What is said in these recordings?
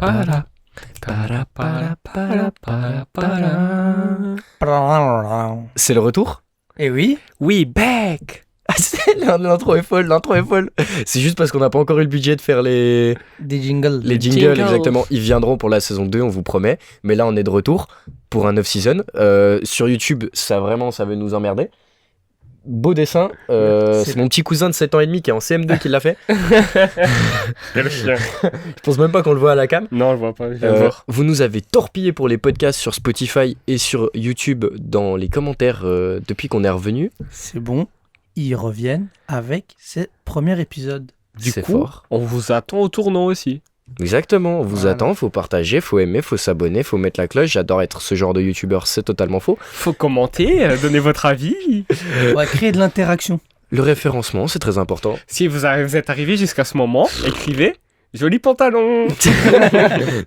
para, para, para, para, para, para. C'est le retour? Eh oui. We back! L'intro est folle, l'intro est folle. C'est juste parce qu'on n'a pas encore eu le budget de faire les Des jingles. jingles, exactement. Ils viendront pour la saison 2, on vous promet. Mais là, on est de retour pour un off-season. Sur YouTube, ça veut nous emmerder. Beau dessin. C'est mon petit cousin de 7 ans et demi qui est en CM2 qui l'a fait. Quel chien. Je pense même pas qu'on le voit à la cam. Non, je vois pas. Je viens de voir. Vous nous avez torpillé pour les podcasts sur Spotify et sur YouTube dans les commentaires depuis qu'on est revenu. C'est bon. Ils reviennent avec ce premier épisode. Du C'est coup, fort. on vous attend au tournant aussi. Exactement, on vous Voilà. attend, faut partager, faut aimer, faut s'abonner, faut mettre la cloche. J'adore être ce genre de youtubeur, c'est totalement faux. Faut commenter, donner votre avis. On va créer de l'interaction. Le référencement, c'est très important. Si vous êtes arrivé jusqu'à ce moment, écrivez joli pantalon.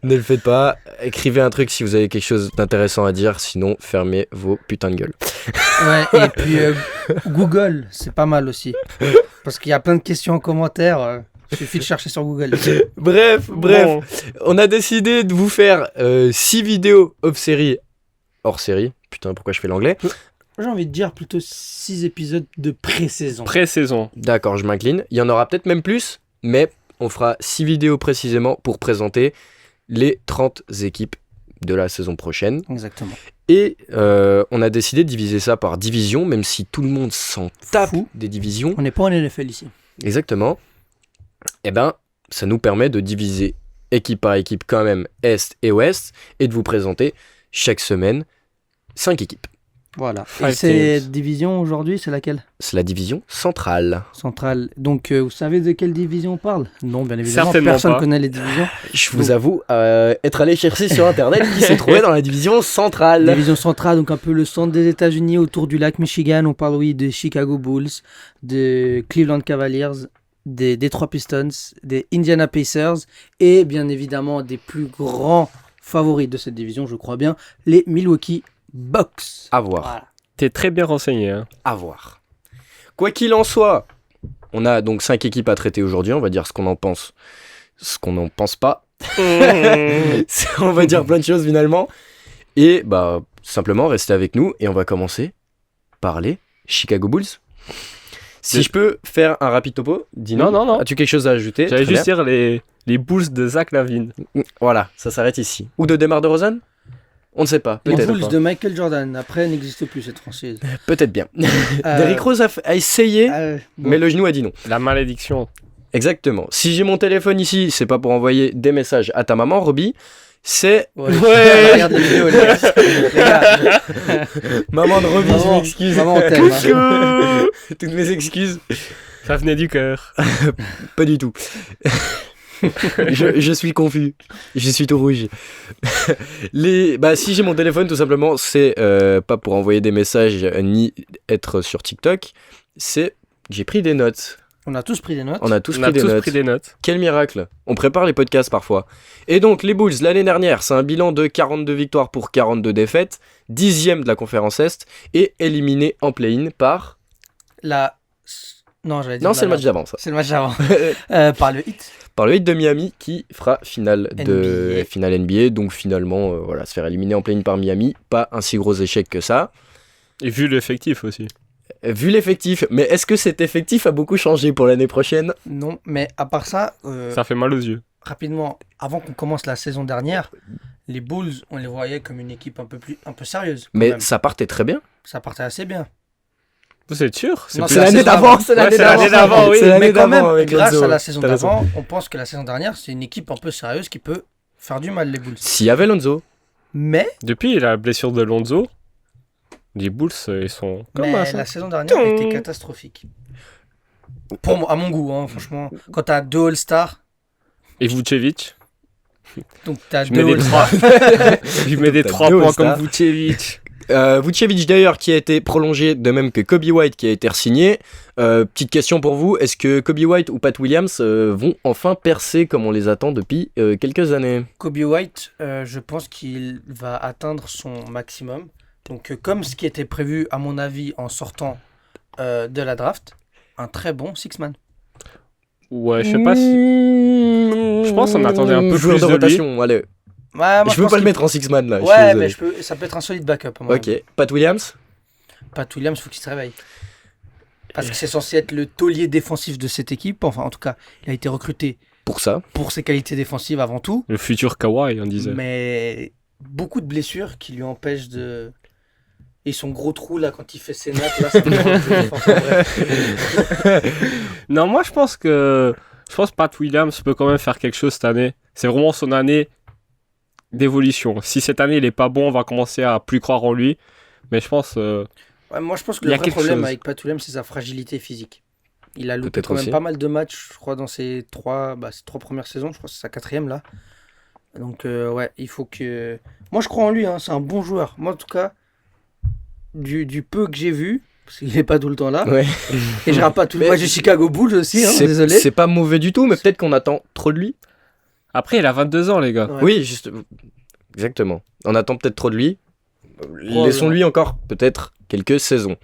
Ne le faites pas, écrivez un truc si vous avez quelque chose d'intéressant à dire, sinon fermez vos putains de gueules. Ouais, et puis Google, c'est pas mal aussi. Parce qu'il y a plein de questions en commentaire. Il suffit de chercher sur Google. Bref, Bon. on a décidé de vous faire 6 vidéos hors série. Putain, pourquoi je fais l'anglais? J'ai envie de dire plutôt 6 épisodes de pré-saison. Pré-saison. D'accord, je m'incline. Il y en aura peut-être même plus, mais on fera 6 vidéos précisément pour présenter les 30 équipes de la saison prochaine. Exactement. Et on a décidé de diviser ça par division, même si tout le monde s'en tape Fou. des divisions. On n'est pas en NFL ici. Exactement. Eh ben, ça nous permet de diviser équipe par équipe quand même, Est et Ouest, et de vous présenter chaque semaine 5 équipes. Voilà. Five Et cette teams. division aujourd'hui, c'est laquelle? C'est la division centrale. Centrale. Donc, vous savez de quelle division on parle? Non, bien évidemment, Certainement personne pas. connaît les divisions. Je vous avoue être allé chercher sur internet qui se trouvait dans la division centrale. Division centrale, donc un peu le centre des États-Unis autour du lac Michigan. On parle, oui, des Chicago Bulls, des Cleveland Cavaliers, des Detroit Pistons, des Indiana Pacers et bien évidemment des plus grands favoris de cette division, je crois bien, les Milwaukee Bucks. À voir. Voilà. T'es très bien renseigné. Hein. À voir. Quoi qu'il en soit, on a donc 5 équipes à traiter aujourd'hui. On va dire ce qu'on en pense, ce qu'on n'en pense pas. On va dire plein de choses finalement. Et bah simplement restez avec nous et on va commencer par les Chicago Bulls. Si je peux faire un rapide topo, dis-nous. Non. As-tu quelque chose à ajouter? J'allais Très juste dire les Bulls de Zach Lavine. bien. Voilà, ça s'arrête ici. Ou de DeMar DeRozan? On ne sait pas. Les Peut-être. Bulls de Michael Jordan, après, n'existe plus cette franchise. Peut-être bien. Euh, Derrick Rose a essayé, bon. mais le genou a dit non. La malédiction. Exactement. Si j'ai mon téléphone ici, c'est pas pour envoyer des messages à ta maman, Roby. C'est Ouais. Ouais. Regarde les vidéos, les gars. Les gars, maman de Roby, je Maman, m'excuse. maman, on t'aime, hein. Toutes mes excuses. Ça venait du cœur. Pas du tout. je suis confus. Je suis tout rouge. Si j'ai mon téléphone, tout simplement, c'est pas pour envoyer des messages ni être sur TikTok. C'est j'ai pris des notes. On a tous pris des notes. On a tous On pris a des tous notes. pris des notes. Quel miracle. On prépare les podcasts parfois. Et donc, les Bulls, l'année dernière, c'est un bilan de 42 victoires pour 42 défaites, 10e de la conférence Est, et éliminé en play-in par... Non, j'allais dire. Non, c'est le match d'avant, ça. C'est le match avant. Par le hit. Par le Heat de Miami, qui fera finale NBA. finale NBA. Donc, finalement, voilà, se faire éliminer en play-in par Miami, pas un si gros échec que ça. Et vu l'effectif aussi. Vu l'effectif, mais est-ce que cet effectif a beaucoup changé pour l'année prochaine? Non, mais à part ça, Ça fait mal aux yeux. rapidement, avant qu'on commence la saison dernière, les Bulls, on les voyait comme une équipe un peu sérieuse. quand Mais même. ça partait très bien. Ça partait assez bien. Vous êtes sûr? Non, C'est l'année la saison d'avant, d'avant. c'est Ouais, c'est l'année d'avant, oui. C'est l'année Mais quand même, d'avant avec grâce Lonzo. à la saison T'as raison. d'avant, on pense que la saison dernière, c'est une équipe un peu sérieuse qui peut faire du mal, les Bulls. S'il y avait Lonzo, Mais, Depuis la blessure de Lonzo, les Bulls, ils sont comme mais ça. la saison dernière a été catastrophique. Pour moi, à mon goût, hein, franchement. Quand t'as 2 All-Stars, Et Vucevic, donc t'as je 2 mets des All-Stars. 3. Je mets des T'as 3 deux points All-Stars. comme Vucevic. Vucevic d'ailleurs qui a été prolongé de même que Kobe White qui a été re-signé. Petite question pour vous, est-ce que Kobe White ou Pat Williams vont enfin percer comme on les attend depuis quelques années? Kobe White, je pense qu'il va atteindre son maximum. Donc, comme ce qui était prévu, à mon avis, en sortant de la draft, un très bon six-man. Ouais, je sais pas si... Je pense qu'on attendait un peu joueur plus de de lui. rotation, allez. Ouais, moi, Je peux pense pas le qu'il- mettre en six-man là. je suis Ouais, désolé. mais ça peut être un solide backup. à mon avis. Ok, Pat Williams. Pat Williams, faut qu'il se réveille. Parce que c'est censé être le taulier défensif de cette équipe. Enfin, en tout cas, il a été recruté Pour ça. pour ses qualités défensives avant tout. Le futur Kawhi, on disait. Mais beaucoup de blessures qui lui empêchent de. Et son gros trou là, quand il fait ses notes, là, ça me rend plus fort. Enfin, bref. Non, moi, je pense que Pat Williams peut quand même faire quelque chose cette année. C'est vraiment son année d'évolution. Si cette année, il est pas bon, on va commencer à plus croire en lui. Mais je pense... Ouais, moi, je pense que Il y le a vrai quelque problème chose. avec Pat Williams, c'est sa fragilité physique. Il a loupé Peut-être quand même aussi. pas mal de matchs, je crois, dans ses trois premières saisons. Je crois que c'est sa quatrième là. Donc, ouais, il faut que. Moi, je crois en lui, hein, c'est un bon joueur. Moi, en tout cas, du peu que j'ai vu, parce qu'il n'est pas tout le temps là, Ouais. et je regarde pas tout le Mais- match de Chicago Bulls aussi, hein, C'est- désolé. C'est pas mauvais du tout, mais peut-être qu'on attend trop de lui. Après, il a 22 ans, les gars. Ouais. Oui, juste. Exactement. On attend peut-être trop de lui. Probablement. Laissons-lui encore peut-être quelques saisons.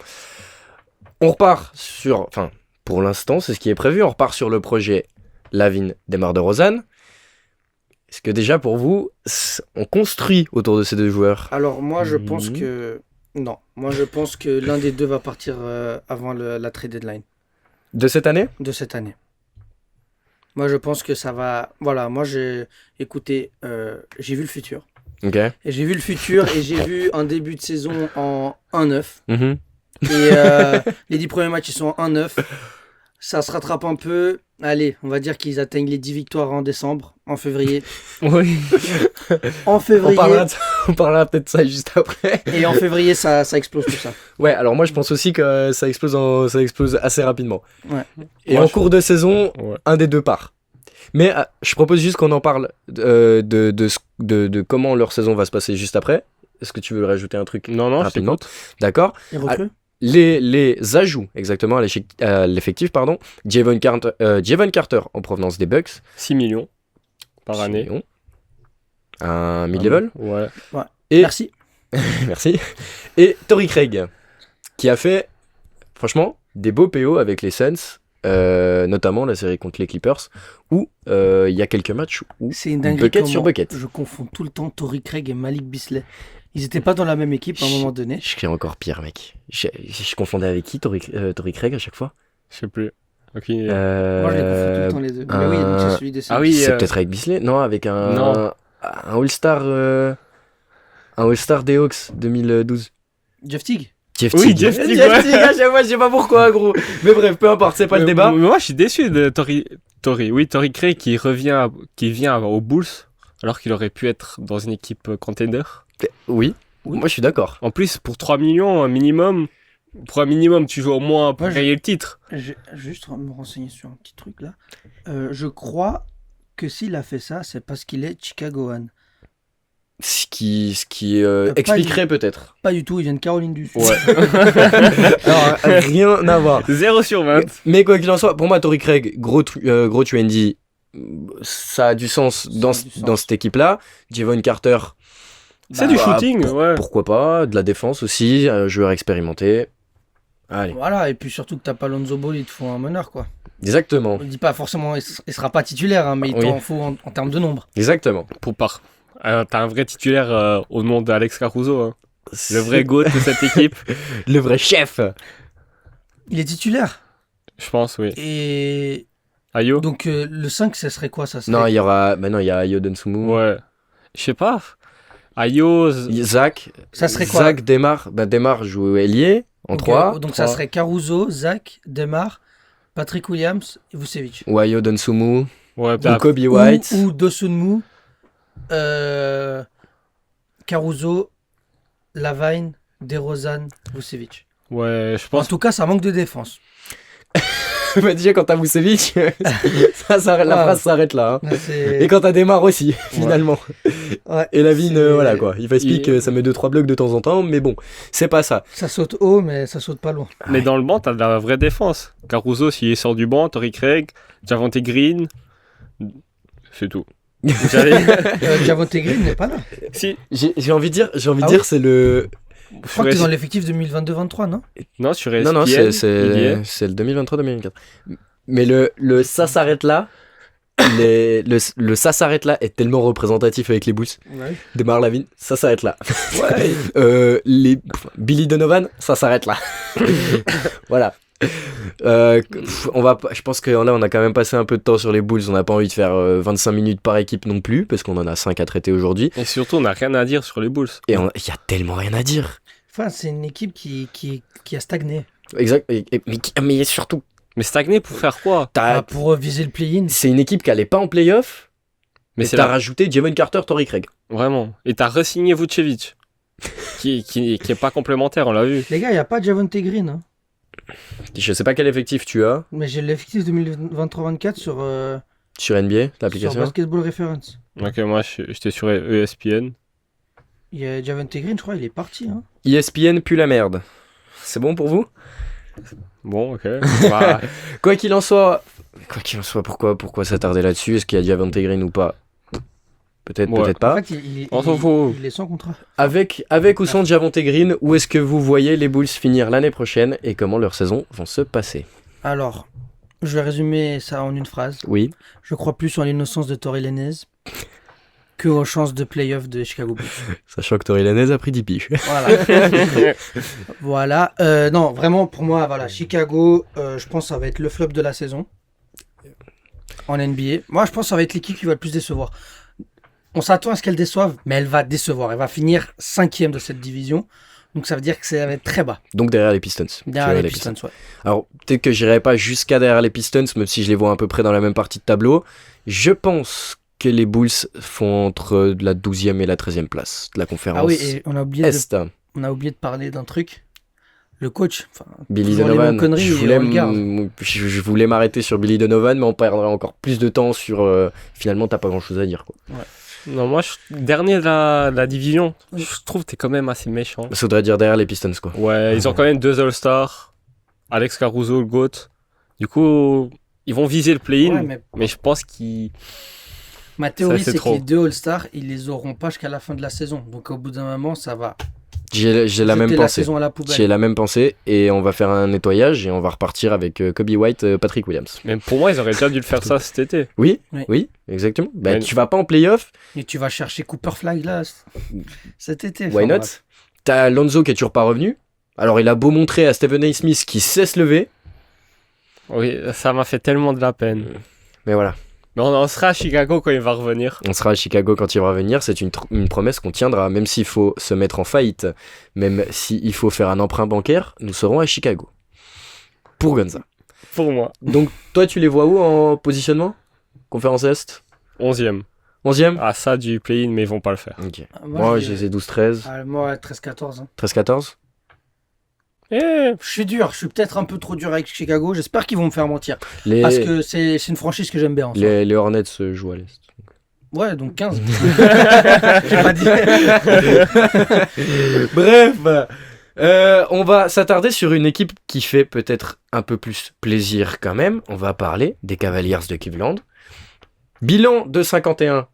On repart sur. Enfin, pour l'instant, c'est ce qui est prévu. On repart sur le projet Lavine DeMar DeRozan. Est-ce que déjà pour vous, on construit autour de ces deux joueurs? Alors, moi, je pense Mhm. que. Non, moi, je pense que l'un des deux va partir avant la trade deadline De cette année? de cette année. Moi, je pense que ça va. Voilà, moi, écoutez, j'ai vu le futur. Ok. Et j'ai vu le futur et j'ai vu un début de saison en 1-9. Mhm. Et les 10 premiers matchs, ils sont en 1-9. Ça se rattrape un peu. Allez, on va dire qu'ils atteignent les 10 victoires en décembre, en février. Oui. En On février. parlera peut-être de ça juste après. Et en février, ça explose tout ça. Ouais, alors moi je pense aussi que ça explose, ça explose assez rapidement. Ouais. Et Moi, en je- cours de saison, Ouais. un des deux part. Mais je propose juste qu'on en parle de comment leur saison va se passer juste après. Est-ce que tu veux rajouter un truc Non, non, je rapidement? t'écoute. D'accord. Les recrues Les ajouts exactement à l'effectif, pardon. Javon Carter en provenance des Bucks. 6 millions par 6 année. millions. Un mid-level. Ouais. Et Merci. merci. Et Torrey Craig, qui a fait, franchement, des beaux PO avec les Suns, notamment la série contre les Clippers, où il y a quelques matchs où C'est une dinguerie. bucket comment sur bucket. Je confonds tout le temps Torrey Craig et Malik Beasley. Ils étaient pas dans la même équipe à un moment donné. Je serais encore pire, mec. Je confondais avec qui, Torrey Craig, à chaque fois? Je sais plus. Ok. Moi, je les confonds tout le temps les deux. Mais oui, donc c'est celui des Suns. Ah oui, C'est peut-être avec Bisley? Non, avec Non. un All-Star un All-Star des Hawks 2012. Jeff Teague. Jeff Oui, Teague. Jeff Teague, Jeff ouais. Teague, à chaque fois, je sais pas pourquoi, gros. Mais bref, peu importe, c'est pas le débat. Moi, je suis déçu de Torrey Craig qui vient aux Bulls alors qu'il aurait pu être dans une équipe contender. Oui, moi je suis d'accord. En plus, pour 3 millions, un minimum. Pour un minimum, tu joues au moins pour Moi, je- gagner le titre. Je vais juste me renseigner sur un petit truc là. Je crois que s'il a fait ça, c'est parce qu'il est Chicagoan. Ce qui Pas expliquerait peut-être. Pas du tout, il vient de Caroline du Sud. Alors, rien à voir. 0 sur 20. Mais quoi qu'il en soit, pour moi, Torrey Craig, gros 2ND, ça a du sens Ça dans, a du sens. dans cette équipe-là. Javon Carter, C'est du shooting, ouais. pourquoi pas. De la défense aussi, un joueur expérimenté. Allez, Voilà, et puis surtout que t'as pas Lonzo Ball, il te faut un meneur quoi. exactement. On ne dit pas forcément, il sera pas titulaire, hein, mais il Oui. t'en faut en termes de nombre. Exactement. T'as un vrai titulaire au nom d'Alex Caruso. Hein. Le vrai GOAT de cette équipe. Le vrai chef. Il est titulaire. Je pense, oui. Et Ayo. donc le 5, ce serait quoi ça serait... Non, il y aura. Maintenant, il y a Ayo Dosunmu. Ouais. Je sais pas. Ayo. Zach. Ça serait quoi Zach Demar. Bah, Demar joue ailier en Ok, 3. donc ça serait Caruso, Zach, Demar, Patrick Williams et Vucevic. Ou Ayo Dosunmu. Ouais, Ou Kobe White. Ou Dosunmu, Caruso, Lavine, DeRozan, Vucevic. ouais, je En pense. tout cas, ça manque de défense. Bah, déjà, quand t'as Vucevic, la phrase s'arrête là. Hein. Là, c'est- Et quand t'as Demar aussi, finalement. Ouais, Et Lavine, c'est- voilà quoi. Il fait speak, Il- ça met 2-3 blocs de temps en temps, mais bon, c'est pas ça. Ça saute haut, mais ça saute pas loin. Mais dans le banc, t'as de la vraie défense. Caruso, s'il sort du banc, Torrey Craig, Javonte Green. C'est tout. J'avais- Javonte Green n'est pas là. si. J'ai envie de dire, Ah oui dire c'est le. Je crois que t'es dans l'effectif 2022-23, non? Non, sur ESPN. Non, non, il y est. c'est le 2023-2024. Mais le ça s'arrête là, le ça s'arrête là est tellement représentatif avec les Bulls. Ouais. Demar Lavine, ça s'arrête là. Ouais. Billy Donovan, ça s'arrête là. Voilà. Je pense que là on a quand même passé un peu de temps sur les Bulls. On n'a pas envie de faire 25 minutes par équipe non plus, parce qu'on en a 5 à traiter aujourd'hui. Et surtout, on n'a rien à dire sur les Bulls. Et il y a tellement rien à dire. Enfin, c'est une équipe qui a stagné. Exact. Mais surtout, Mais stagner pour faire quoi? Pour viser le play-in. c'est une équipe qui allait pas en playoff. Mais Mais c'est t'as la... rajouté Javon Carter, Torrey Craig. Vraiment. Et t'as re-signé Vucevic. qui est pas complémentaire, on l'a vu. Les gars, il n'y a pas de Javonte Green. Hein. Je sais pas quel effectif tu as Mais j'ai l'effectif 2023-24 sur NBA, sur l'application. Basketball Reference. Ok, moi j'étais sur ESPN. Il y a Javonte Green, je crois, il est parti. Hein. ESPN pue la merde. C'est bon pour vous? Bon, ok. Bah, Quoi qu'il en soit, pourquoi s'attarder là-dessus? Est-ce qu'il y a Javonte Green ou pas? Peut-être, Ouais. peut-être pas. En fait, On s'en fout. il est sans contrat. Avec ou sans Javonte Green, où est-ce que vous voyez les Bulls finir l'année prochaine et comment leurs saisons vont se passer? Alors, je vais résumer ça en une phrase. Oui. Je crois plus en l'innocence de Torrey Lanez que aux chances de play-off de Chicago Bulls. Sachant que Torrey Lanez a pris 10 piges. Voilà. Voilà. Non, vraiment, pour moi, voilà, Chicago, je pense que ça va être le flop de la saison en NBA. Moi, je pense que ça va être l'équipe qui va le plus décevoir. On s'attend à ce qu'elle déçoive, mais elle va décevoir. Elle va finir 5e de cette division. Donc ça veut dire que ça va être très bas. Donc derrière les Pistons. Derrière Tu les vois, Pistons, ouais. Alors, peut-être que j'irai pas jusqu'à derrière les Pistons, même si je les vois à peu près dans la même partie de tableau. Je pense que les Bulls font entre la 12e et la 13e place de la conférence Ah oui, et on a oublié Est. de parler d'un truc. Le coach. Billy toujours les mêmes Donovan, conneries, je et on le garde. voulais m'arrêter sur Billy Donovan, mais on perdrait encore plus de temps sur... finalement, t'as pas grand-chose à dire, quoi. non, moi, dernier de la division, je trouve que t'es quand même assez méchant. Ça voudrait dire derrière les Pistons, quoi. Ouais, ils ont quand même 2 All-Stars. Alex Caruso, le GOAT. Du coup, ils vont viser le play-in. Ouais, mais je pense qu'ils... ma théorie, c'est c'est que trop. les 2 All-Stars, ils les auront pas jusqu'à la fin de la saison. Donc au bout d'un moment, ça va. J'ai la même jeter la pensée. saison à la poubelle. J'ai la même pensée, et on va faire un nettoyage, et on va repartir avec Kobe White, Patrick Williams. Mais pour moi, ils auraient déjà dû le faire ça cet été. Oui, Oui. oui, exactement. Bah, Ouais. tu vas pas en playoff, Et tu vas chercher Cooper Flag là cet été. why Enfin, not? bref. T'as Lonzo qui est toujours pas revenu. Alors il a beau montrer à Stephen A. Smith qui sait se lever, Oui, ça m'a fait tellement de la peine. mais voilà. Mais on en sera à Chicago quand il va revenir. On sera à Chicago quand il va revenir, c'est une promesse qu'on tiendra, même s'il faut se mettre en faillite, même s'il faut faire un emprunt bancaire, nous serons à Chicago. Pour Gonza. Pour moi. Donc toi tu les vois où en positionnement? Conférence Est? 11e. 11e? Ah, ça du play-in, mais ils vont pas le faire. Ok. Ah, Moi je j'ai dirais- 12-13, moi, 13-14. Hein. 13-14. Eh, Je suis dur, je suis peut-être un peu trop dur avec Chicago. J'espère qu'ils vont me faire mentir. Les, Parce que c'est une franchise que j'aime bien. En soi. les Hornets jouent à l'Est. Ouais, donc 15. J'ai pas dit. Bref, on va s'attarder sur une équipe qui fait peut-être un peu plus plaisir quand même. On va parler des Cavaliers de Cleveland. Bilan de 51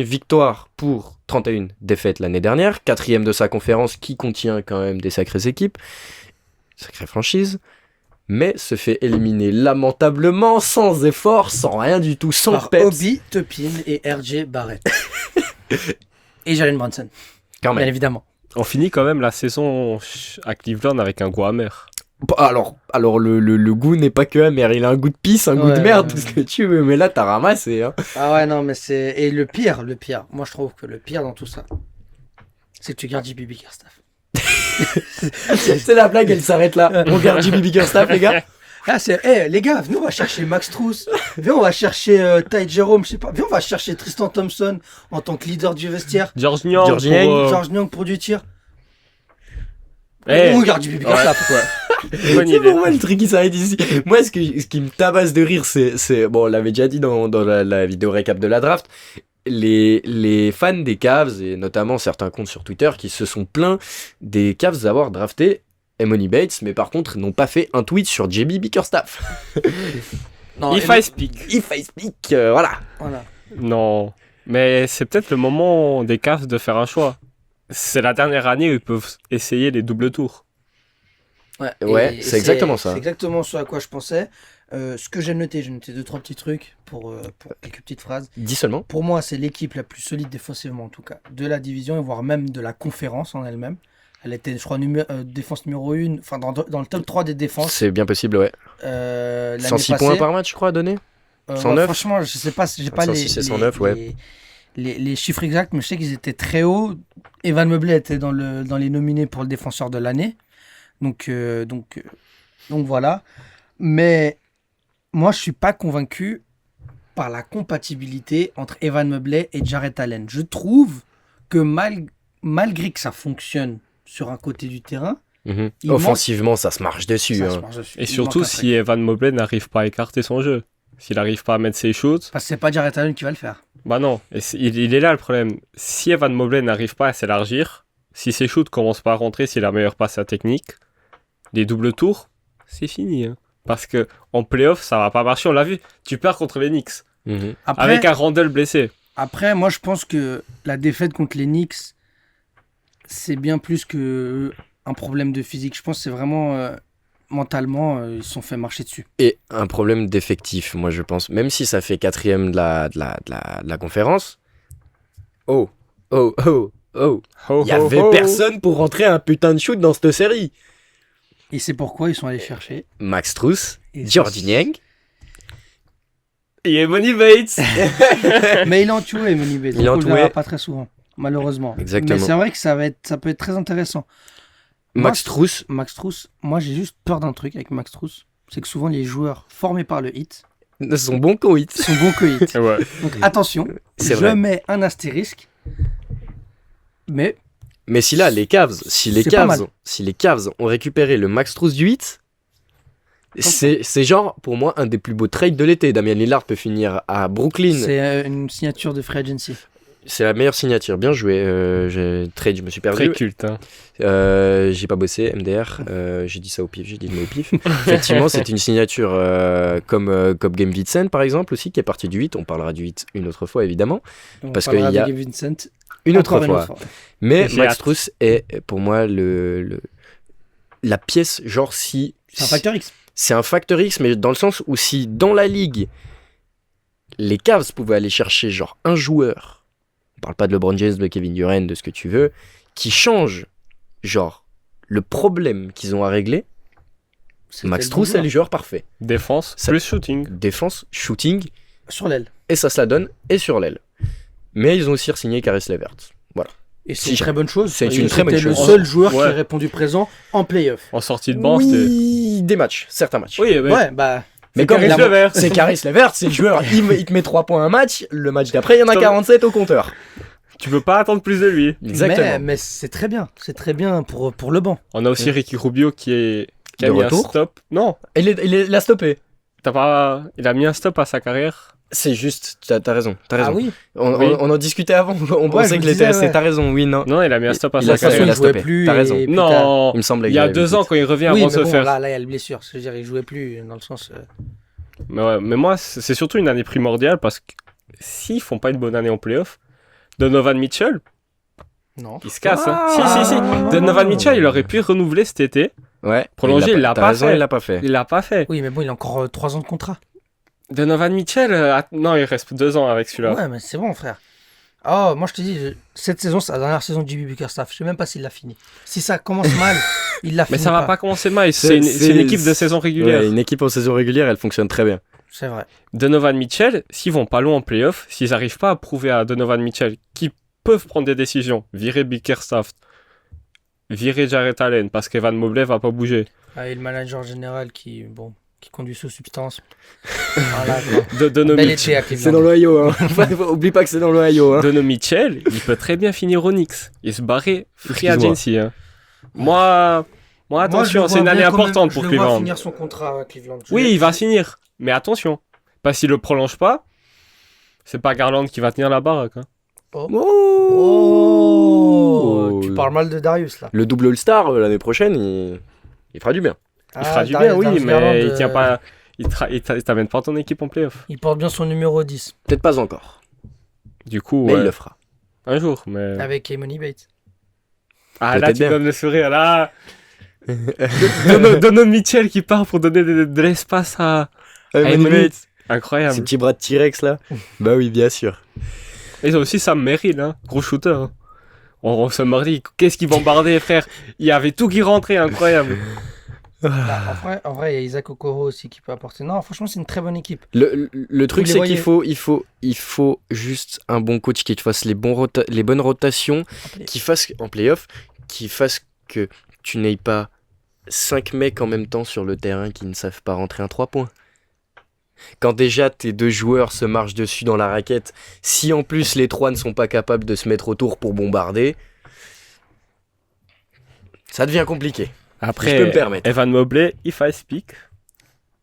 victoires pour 31 défaites l'année dernière. 4e de sa conférence qui contient quand même des sacrées équipes. Sacrée franchise. Mais se fait éliminer lamentablement, sans effort, sans rien du tout, sans Par peps. Obi Toppin et RJ Barrett. Et Jalen Brunson, Quand bien même. évidemment. on finit quand même la saison à Cleveland avec un goût amer. Alors le goût n'est pas que amer, il a un goût de pisse, un goût de Ouais, merde, ouais, tout ce que tu veux, mais là t'as ramassé. Hein. Ah ouais, non, mais c'est. Et le pire, moi je trouve que le pire dans tout ça, c'est que tu gardes JB Bickerstaff. C'est la blague, elle s'arrête là. On regarde Jimmy Bickerstaff, les gars. Ah, c'est. Les gars, venez, on va chercher Max Strus. Viens, on va chercher Ty Jerome, je sais pas. Viens, on va chercher Tristan Thompson en tant que leader du vestiaire. George Niang George pour, Niang, George Nyang pour du tir. Eh, On garde JB Bickerstaff, quoi. bonne C'est idée. pour moi le truc qui s'arrête ici. Moi, ce qui me tabasse de rire, c'est bon, on l'avait déjà dit dans la vidéo récap de la draft. Les fans des Cavs, et notamment certains comptes sur Twitter, qui se sont plaints des Cavs d'avoir drafté Emoni Bates, mais par contre n'ont pas fait un tweet sur JB Bickerstaff. Non, If et- I speak. If I speak, voilà. Voilà. Non. Mais c'est peut-être le moment des Cavs de faire un choix. C'est la dernière année où ils peuvent essayer les doubles tours. Ouais, et c'est exactement ça. C'est exactement ce à quoi je pensais. Ce que j'ai noté 2-3 petits trucs pour quelques petites phrases. Dis seulement. Pour moi, c'est l'équipe la plus solide défensivement, en tout cas, de la division, et voire même de la conférence en elle-même. Elle était, je crois, défense numéro 1, enfin dans le top 3 des défenses. C'est bien possible, ouais. L'année 106 passée. points par match, je crois, à donner. Moi, 109. franchement, je sais pas, j'ai pas 106 et 109, ouais. les chiffres exacts, mais je sais qu'ils étaient très hauts. Evan Mobley était dans les nominés pour le défenseur de l'année. Donc voilà. Mais moi, je suis pas convaincu par la compatibilité entre Evan Mobley et Jarrett Allen. Je trouve que malgré que ça fonctionne sur un côté du terrain, il Offensivement, ça se marche dessus. ça hein. se marche dessus. Et Il surtout manque un si truc. Evan Mobley n'arrive pas à écarter son jeu. S'il n'arrive pas à mettre ses shoots, Parce que c'est pas Jarrett Allen qui va le faire. bah non. Et il est là le problème. Si Evan Mobley n'arrive pas à s'élargir, si ses shoots commencent pas à rentrer, s'il a meilleur passe à technique, les doubles tours, c'est fini. Hein. Parce que en playoff, ça va pas marcher. On l'a vu. Tu perds contre les Knicks. Mhm. Avec un Randle blessé. Après, moi, je pense que la défaite contre les Knicks, c'est bien plus que un problème de physique. Je pense que c'est vraiment mentalement, ils se sont fait marcher dessus. Et un problème d'effectif, moi je pense. Même si ça fait 4e de la conférence. Oh. Il y avait personne pour rentrer un putain de shoot dans cette série. Et c'est pourquoi ils sont allés chercher. Max Strus, Et Jordan Yang. Et Money Bates. Mais il est entouré, Money Bates. Il est On le verra entouré. pas très souvent, malheureusement. Exactement. Mais c'est vrai que ça peut être très intéressant. Max Strus, Max Strus, moi j'ai juste peur d'un truc avec Max Strus. C'est que souvent les joueurs formés par le hit son bon co hit. sont bons que hit. Ouais. Donc attention, C'est je vrai. mets un astérisque. Mais Mais si là, les Cavs, si les C'est pas mal. Cavs ont récupéré le Max Strus du 8, c'est genre, pour moi, un des plus beaux trades de l'été. Damian Lillard peut finir à Brooklyn. c'est une signature de free agency. C'est la meilleure signature. Bien joué. Trade, je me suis perdu. Très culte. Hein. J'ai pas bossé, MDR. J'ai dit ça au pif, j'ai dit le mot au pif. Effectivement, c'est une signature comme Game Vincent, par exemple, aussi, qui est parti du 8. On parlera du 8 une autre fois, évidemment. On Parce parlera qu'il y a de Gabe Vincent Une autre encore fois. Mais J'ai Max hâte. Strus est, pour moi, la pièce, genre, si... C'est un facteur X. C'est un facteur X, mais dans le sens où si, dans la ligue, les Cavs pouvaient aller chercher, genre, un joueur, on parle pas de LeBron James, de Kevin Durant, de ce que tu veux, qui change, genre, le problème qu'ils ont à régler, Max Strus est le joueur parfait. Défense, Ça- plus shooting. Défense, shooting, Sur l'aile. et ça se la donne, et sur l'aile. Mais ils ont aussi signé Caris LeVert. Voilà. Et c'est Si une je- très bonne chose. c'est parce une que très bonne c'était le chose. seul joueur qui Ouais. a répondu présent en playoff. En sortie de banc, c'était. Oui, des matchs, certains matchs. Oui, mais. Ouais, bah. Mais c'est comme Caris il a- LeVert. c'est Caris LeVert, c'est le joueur, il te met 3 points un match, le match d'après, il y en a 47 au compteur. Tu peux pas attendre plus de lui. Exactement. Mais c'est très bien. C'est très bien pour le banc. On a aussi Ricky Rubio qui a De mis retour. un stop. Non, Il a stoppé. il a mis un stop à sa carrière. C'est juste, t'as raison, t'as raison. Ah oui. Oui. On en discutait avant, on Ouais, pensait je que me l'été, disais, ouais. t'as raison, oui, non. Non, il a mis un stop à Il sa a De toute façon, il carrière. a il jouait stoppé. plus. T'as raison. et puis Non, Il me semblait il y a qu'il avait 2 ans dit. quand il revient Oui, avant mais de se bon, faire. là, il y a le blessure. Je veux dire, il jouait plus dans le sens. Mais, ouais, mais moi, c'est surtout une année primordiale parce que s'ils font pas une bonne année en playoff, Donovan Mitchell, Non. il se casse. Hein. Ah. Si. Donovan Mitchell, il aurait pu renouveler cet été. Ouais. Prolongé, il l'a t'as pas raison, fait. il l'a pas fait. Il l'a pas fait. Oui, mais bon, il a encore 3 ans de contrat. Donovan Mitchell, non, il reste 2 ans avec celui-là. Ouais, mais c'est bon, frère. Oh, moi je te dis, cette saison, c'est la dernière saison de JB Bickerstaff. Je sais même pas s'il l'a fini. Si ça commence mal, il l'a fini. Mais ça va pas commencer mal. C'est- C'est une c'est- équipe de saison régulière. Ouais, une équipe en saison régulière, elle fonctionne très bien. C'est vrai. Donovan Mitchell, s'ils vont pas loin en playoff, s'ils arrivent pas à prouver à Donovan Mitchell qu'ils peuvent prendre des décisions, virer Bickerstaff, virer Jarrett Allen parce qu'Evan Mobley va pas bouger, Ah, et le manager général qui conduit sous substance. Voilà, quoi. Dono Bel Mitchell, été à C'est Cleveland. dans l'Ohio, hein. Oublie pas que c'est dans l'Ohio, hein. Dono Mitchell, il peut très bien finir au Knicks et se barrer free Excuse-moi. agency. Hein. Moi, attention, c'est une année importante pour Je le vois Cleveland. finir son contrat à Cleveland. Oui, il va signer, mais attention, parce qu'il le prolonge pas, c'est pas Garland qui va tenir la baraque. Hein. Oh, tu parles mal de Darius là. Le double All-Star, l'année prochaine, il fera du bien. Il fera du bien, oui, mais il tient pas, il t'amène pas ton équipe en playoff. Il porte bien son numéro 10 Peut-être pas encore, Du coup, mais ouais, il le fera. un jour, mais... avec Money Bates. Ah là, Peut-être tu bien. donnes le sourire, là. Dono Mitchell qui part pour donner de l'espace à Money Money Mates. Mates. Ces Incroyable. petits bras de T-Rex là. Bah oui, bien sûr. Ils ont aussi Sam Merrill, hein. Gros shooter. Hein. On se mardi, qu'est-ce qu'ils bombardaient, frère. Il y avait tout qui rentrait, incroyable. Bah, en vrai, il y a Isaac Okoro aussi qui peut apporter. Non, franchement, c'est une très bonne équipe. Le truc, Vous c'est les qu'il faut juste un bon coach qui te fasse les bonnes rotations, qui fasse en playoff, qui fasse que tu n'aies pas 5 mecs en même temps sur le terrain qui ne savent pas rentrer un 3 points. Quand déjà tes 2 joueurs se marchent dessus dans la raquette, si en plus les 3 ne sont pas capables de se mettre autour pour bombarder, ça devient compliqué. Après, Je peux me permettre. Evan Mobley, if I speak.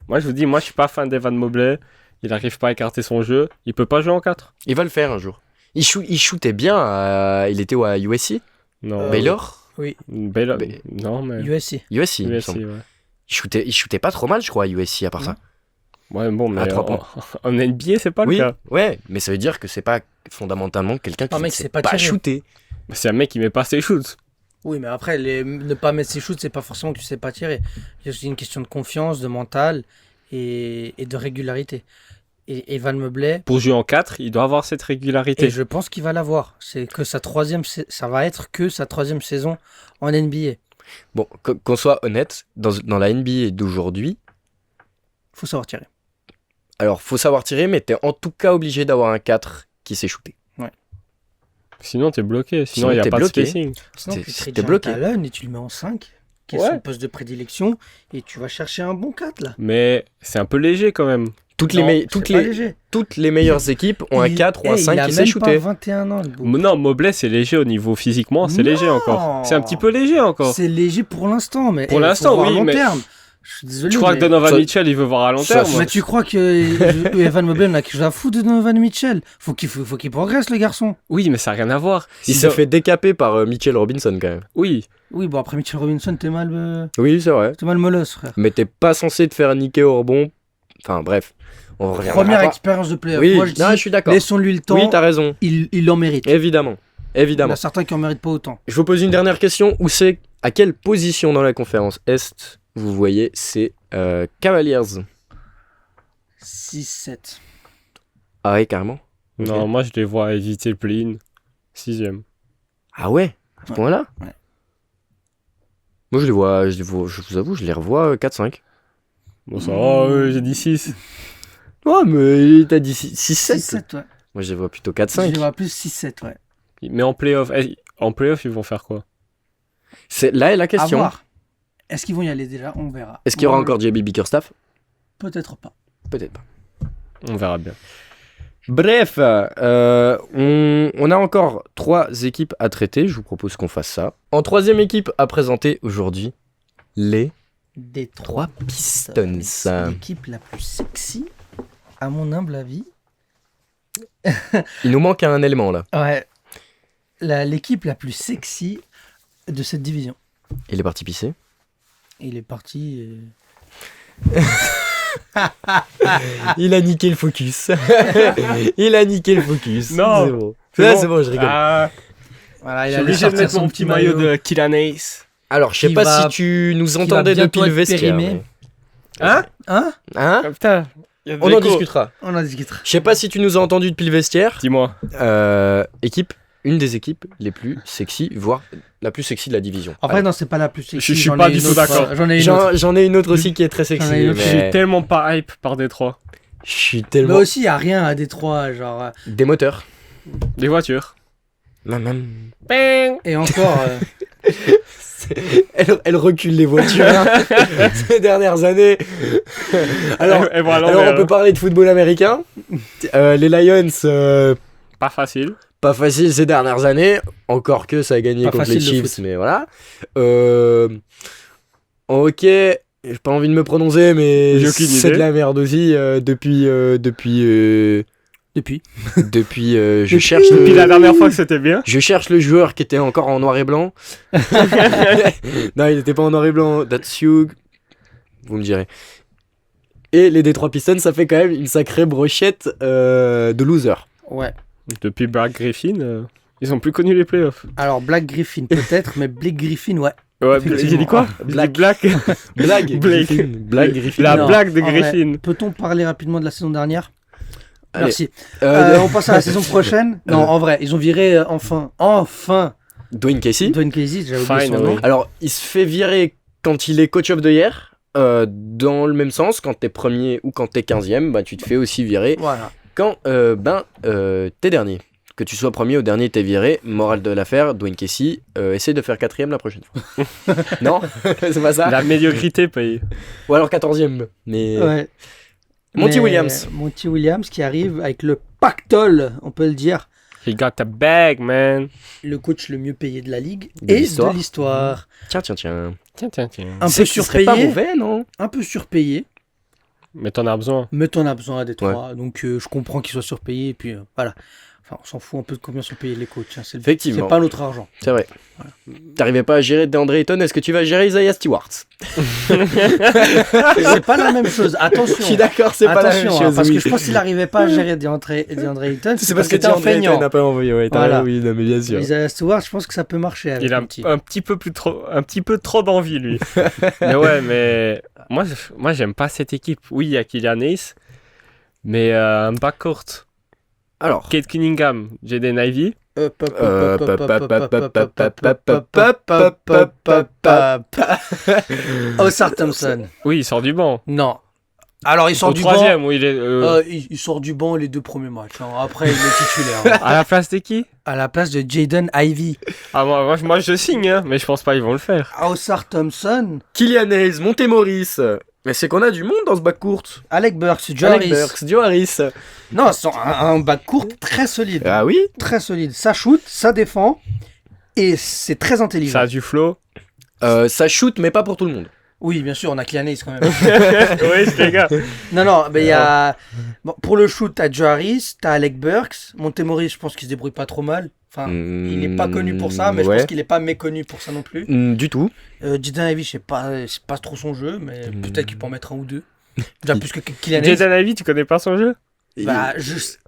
Moi, je vous dis, moi, je suis pas fan d'Evan Mobley. Il n'arrive pas à écarter son jeu. Il peut pas jouer en 4. Il va le faire un jour. Il shootait bien, il était à USC, Non. Baylor, Baylor. Mais- Non, mais. USC. USC, il me USC, semble. ouais. Il shootait pas trop mal, je crois, à USC à part ça. Ouais, bon, mais À 3 en, points. en NBA, c'est pas Oui, le cas. ouais, mais ça veut dire que c'est pas fondamentalement quelqu'un qui Un ne mec sait sait pas pas tirer. shooter. C'est un mec qui met pas ses shoots. Oui, mais après, ne pas mettre ses shoots, c'est pas forcément que tu sais pas tirer. Il y a aussi une question de confiance, de mental et de régularité. Et Evan Mobley, Pour jouer en 4, il doit avoir cette régularité. et je pense qu'il va l'avoir. C'est que ça va être que sa 3e saison en NBA. Bon, qu'on soit honnête, dans la NBA d'aujourd'hui, Faut savoir tirer. alors faut savoir tirer, mais t'es en tout cas obligé d'avoir un 4 qui sait shooter. Sinon, t'es bloqué. Sinon, Sinon, il n'y a t'es pas bloqué. de spacing. Sinon, T'es- tu t'es trades bloqué. Allen et tu le mets en 5, qui est Ouais. son poste de prédilection, et tu vas chercher un bon 4 là. Mais c'est un peu léger quand même. Toutes Non, les, c'est toutes pas les, léger. toutes les meilleures équipes ont un 4 ou un 5 il a qui même sait pas shooter. 21 ans, le beau. Non, Mobley, c'est léger au niveau physiquement. C'est Non. léger encore. C'est un petit peu léger encore. C'est léger pour l'instant, mais Pour faut l'instant, voir à oui, long mais- terme. Je suis désolé. Tu crois mais... que Donovan Ça- Mitchell, il veut voir à long ça- terme Mais tu crois que Evan Mobley n'a quelque chose à foutre de Donovan Mitchell? Faut qu'il progresse, le garçon. Oui, mais ça n'a rien à voir. Il Si s'est Do- fait décaper par Mitchell Robinson quand même. Oui, Oui, bon, après Mitchell Robinson, t'es mal molosse, frère. Mais t'es pas censé te faire niquer au rebond. Enfin bref, on reviendra Première pas. expérience de playoff. Oui, Moi, je dis, non, je suis d'accord. laissons-lui le temps. Oui, t'as raison. Il en mérite. Évidemment. Il y en Évidemment. a certains qui en méritent pas autant. Je vous pose une dernière question. Où c'est, à quelle position dans la conférence Est vous voyez ces Cavaliers? 6-7. Ah ouais, carrément. Ok. non, moi je les vois éviter le play-in. 6ème. Ah ouais, à ce Ouais. point-là. Ouais. Moi je vous avoue, je les revois 4-5. Bon, ça va, j'ai dit 6. Ouais, mais t'as dit 6-7. 6-7, ouais. Moi je les vois plutôt Je 4-5. les vois plus 6-7, ouais. Mais en playoff, ils vont faire quoi? C'est là est la À question. voir. Est-ce qu'ils vont y aller déjà? On verra. Est-ce qu'il y aura Moi, encore JB Bickerstaff? Peut-être pas. Peut-être pas. On verra bien. Bref, on a encore 3 équipes à traiter. Je vous propose qu'on fasse ça. En 3e équipe à présenter aujourd'hui, les Détroit 3 Pistons. C'est l'équipe la plus sexy, à mon humble avis. Il nous manque un élément là. Ouais. L'équipe la plus sexy de cette division. Il est parti pisser. Il est parti. Il a niqué le focus. Il a niqué le focus. Non. C'est bon. C'est Ouais, bon. c'est bon, je rigole. Ah, Voilà, je suis obligé de mettre mon petit maillot de Killian Hayes. Alors, je sais qui pas va- si tu nous va entendais bientôt depuis le être vestiaire. périmé. mais- Hein? Hein? Hein Ah, putain, il y a de On en l'écho. discutera. On en discutera. Je sais pas si tu nous as entendu depuis le vestiaire. Dis-moi. Une des équipes les plus sexy, voire la plus sexy de la division. En vrai, non, c'est pas la plus sexy. Je suis j'en pas ai du une tout autre, d'accord. J'en ai une autre. J'en ai une autre aussi qui est très sexy. J'en ai une autre. Je suis mais tellement pas hype par Détroit. je suis Mais tellement. aussi, il n'y a rien à Détroit. Genre, Des moteurs. Les voitures. Même. et encore, Elle recule les voitures hein, ces dernières années. Alors, Et voilà, alors on peut parler de football américain. Les Lions, Pas facile. pas facile ces dernières années. Encore que ça a gagné Pas contre les facile, le Chiefs, foot. mais voilà. Ok, j'ai pas envie de me prononcer, mais J'ai aucune c'est de idée. la merde aussi depuis. depuis. Je cherche Depuis la le. dernière fois que c'était bien. Je cherche le joueur qui était encore en noir et blanc. Non, il n'était pas en noir et blanc. That's you. Vous me direz. Et les Detroit Pistons, ça fait quand même une sacrée brochette de losers. Ouais. Depuis Brad Griffin, ils ont plus connu les playoffs. Alors, Black Griffin peut-être, mais Blake Griffin, ouais. Ouais, Effectivement. j'ai dit quoi? Black. Black. Blague. Blake. Griffin. Blague Griffin. La Non, blague de en vrai, Griffin. Peut-on parler rapidement de la saison dernière? Allez. Merci. Euh, On passe à la saison prochaine. Non, en vrai, ils ont viré enfin Dwayne Casey. Dwayne Casey, j'avais oublié son Finally. nom. Alors, il se fait virer quand il est coach of the year. Dans le même sens, quand t'es premier ou quand t'es 15e, bah, tu te fais aussi virer. Voilà. Quand t'es dernier. Que tu sois premier ou dernier, t'es viré. Morale de l'affaire, Dwayne Casey, essaye de faire 4e la prochaine fois. Non, c'est pas ça. La médiocrité paye. Ou alors 14e. Mais Ouais. Monty Mais Williams. Monty Williams qui arrive avec le pactole, on peut le dire. He got a bag, man. Le coach le mieux payé de la ligue De et l'histoire. de l'histoire. Tiens. Tiens. Un C'est peu qu'il serait pas surpayé, mauvais, non? un peu surpayé, Mais t'en as besoin. mais t'en as besoin des trois. Donc je comprends qu'il soit surpayé et puis voilà. Enfin, on s'en fout un peu de combien sont payés les coachs. Hein. Effectivement. C'est pas notre argent. C'est vrai. T'arrivais pas à gérer DeAndre Ayton, est-ce que tu vas gérer Isaiah Stewart? C'est pas la même chose. Attention. Je suis d'accord, c'est pas la même Attention, chose. parce oui. que je pense qu'il n'arrivait pas à gérer DeAndre Ayton. C'est parce que c'était un DeAndre Ayton feignant. n'a pas envoyé. Ouais, Voilà. Oui, non, mais bien sûr. Isaiah Stewart, je pense que ça peut marcher avec Il a Monty. un petit peu trop d'envie, lui. Mais ouais, mais moi j'aime pas cette équipe. Oui, il y a Killian Hayes, mais un backcourt. Alors. Kate Cunningham, Jaden Ivey. Osar Thompson. Oui, il sort du banc. Non. Alors, il sort Au du troisième, banc. où il est Il sort du banc les 2 premiers matchs. Hein. Après, il est titulaire. Hein. à la place de qui? À la place de Jaden Ivey. Ah, moi je signe, hein, mais je pense pas qu'ils vont le faire. Osar Thompson. Kylian Hayes, Montemoris. Mais c'est qu'on a du monde dans ce back court. Alec Burks. Joe Alec Harris. Burks, Joe Harris. Non, c'est un back court très solide. Ah oui. Très solide. Ça shoot, ça défend. Et c'est très intelligent. Ça a du flow. Ça shoot, mais pas pour tout le monde. Oui, bien sûr, on a Kylian Hayes quand même. Oui, les gars. Non, mais il y a. Bon, pour le shoot, t'as Joe Harris, t'as Alec Burks. Montemoris, je pense qu'il se débrouille pas trop mal. Enfin, il n'est pas connu pour ça, mais je ouais. pense qu'il n'est pas méconnu pour ça non plus. Du tout. Jaden Ivey, c'est pas trop son jeu, mais peut-être qu'il peut en mettre un ou deux. Déjà plus que Kylian Hayes. Jaden Ivey, tu connais pas son jeu? Bah, juste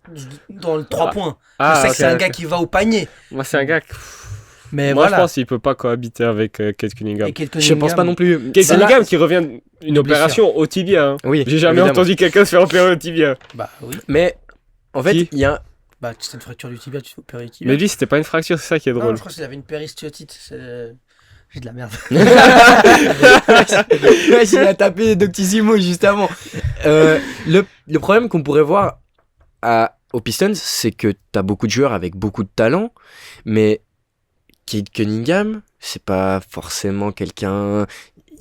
dans le 3 points. Ah, je sais ok, que c'est un ok. gars qui va au panier. Moi, c'est un gars. Mais Moi, voilà. je pense qu'il peut pas cohabiter avec Kate Cunningham. Et Kate Je pense pas non plus. Kate Ça, là- Cunningham qui revient d'une opération au tibia. Hein. Oui. J'ai jamais évidemment. entendu quelqu'un se faire opérer au tibia. Bah oui. Mais en fait, Qui il y a. Bah, c'est une fracture du tibia, tu fais opérer le tibia. Mais lui, c'était pas une fracture, c'est ça qui est Non, drôle. je crois qu'il avait une péristiotite. J'ai de la merde. Ouais, il a tapé Doctissimo juste avant. Le problème qu'on pourrait voir aux Pistons, c'est que t'as beaucoup de joueurs avec beaucoup de talent, mais Kate Cunningham, c'est pas forcément quelqu'un.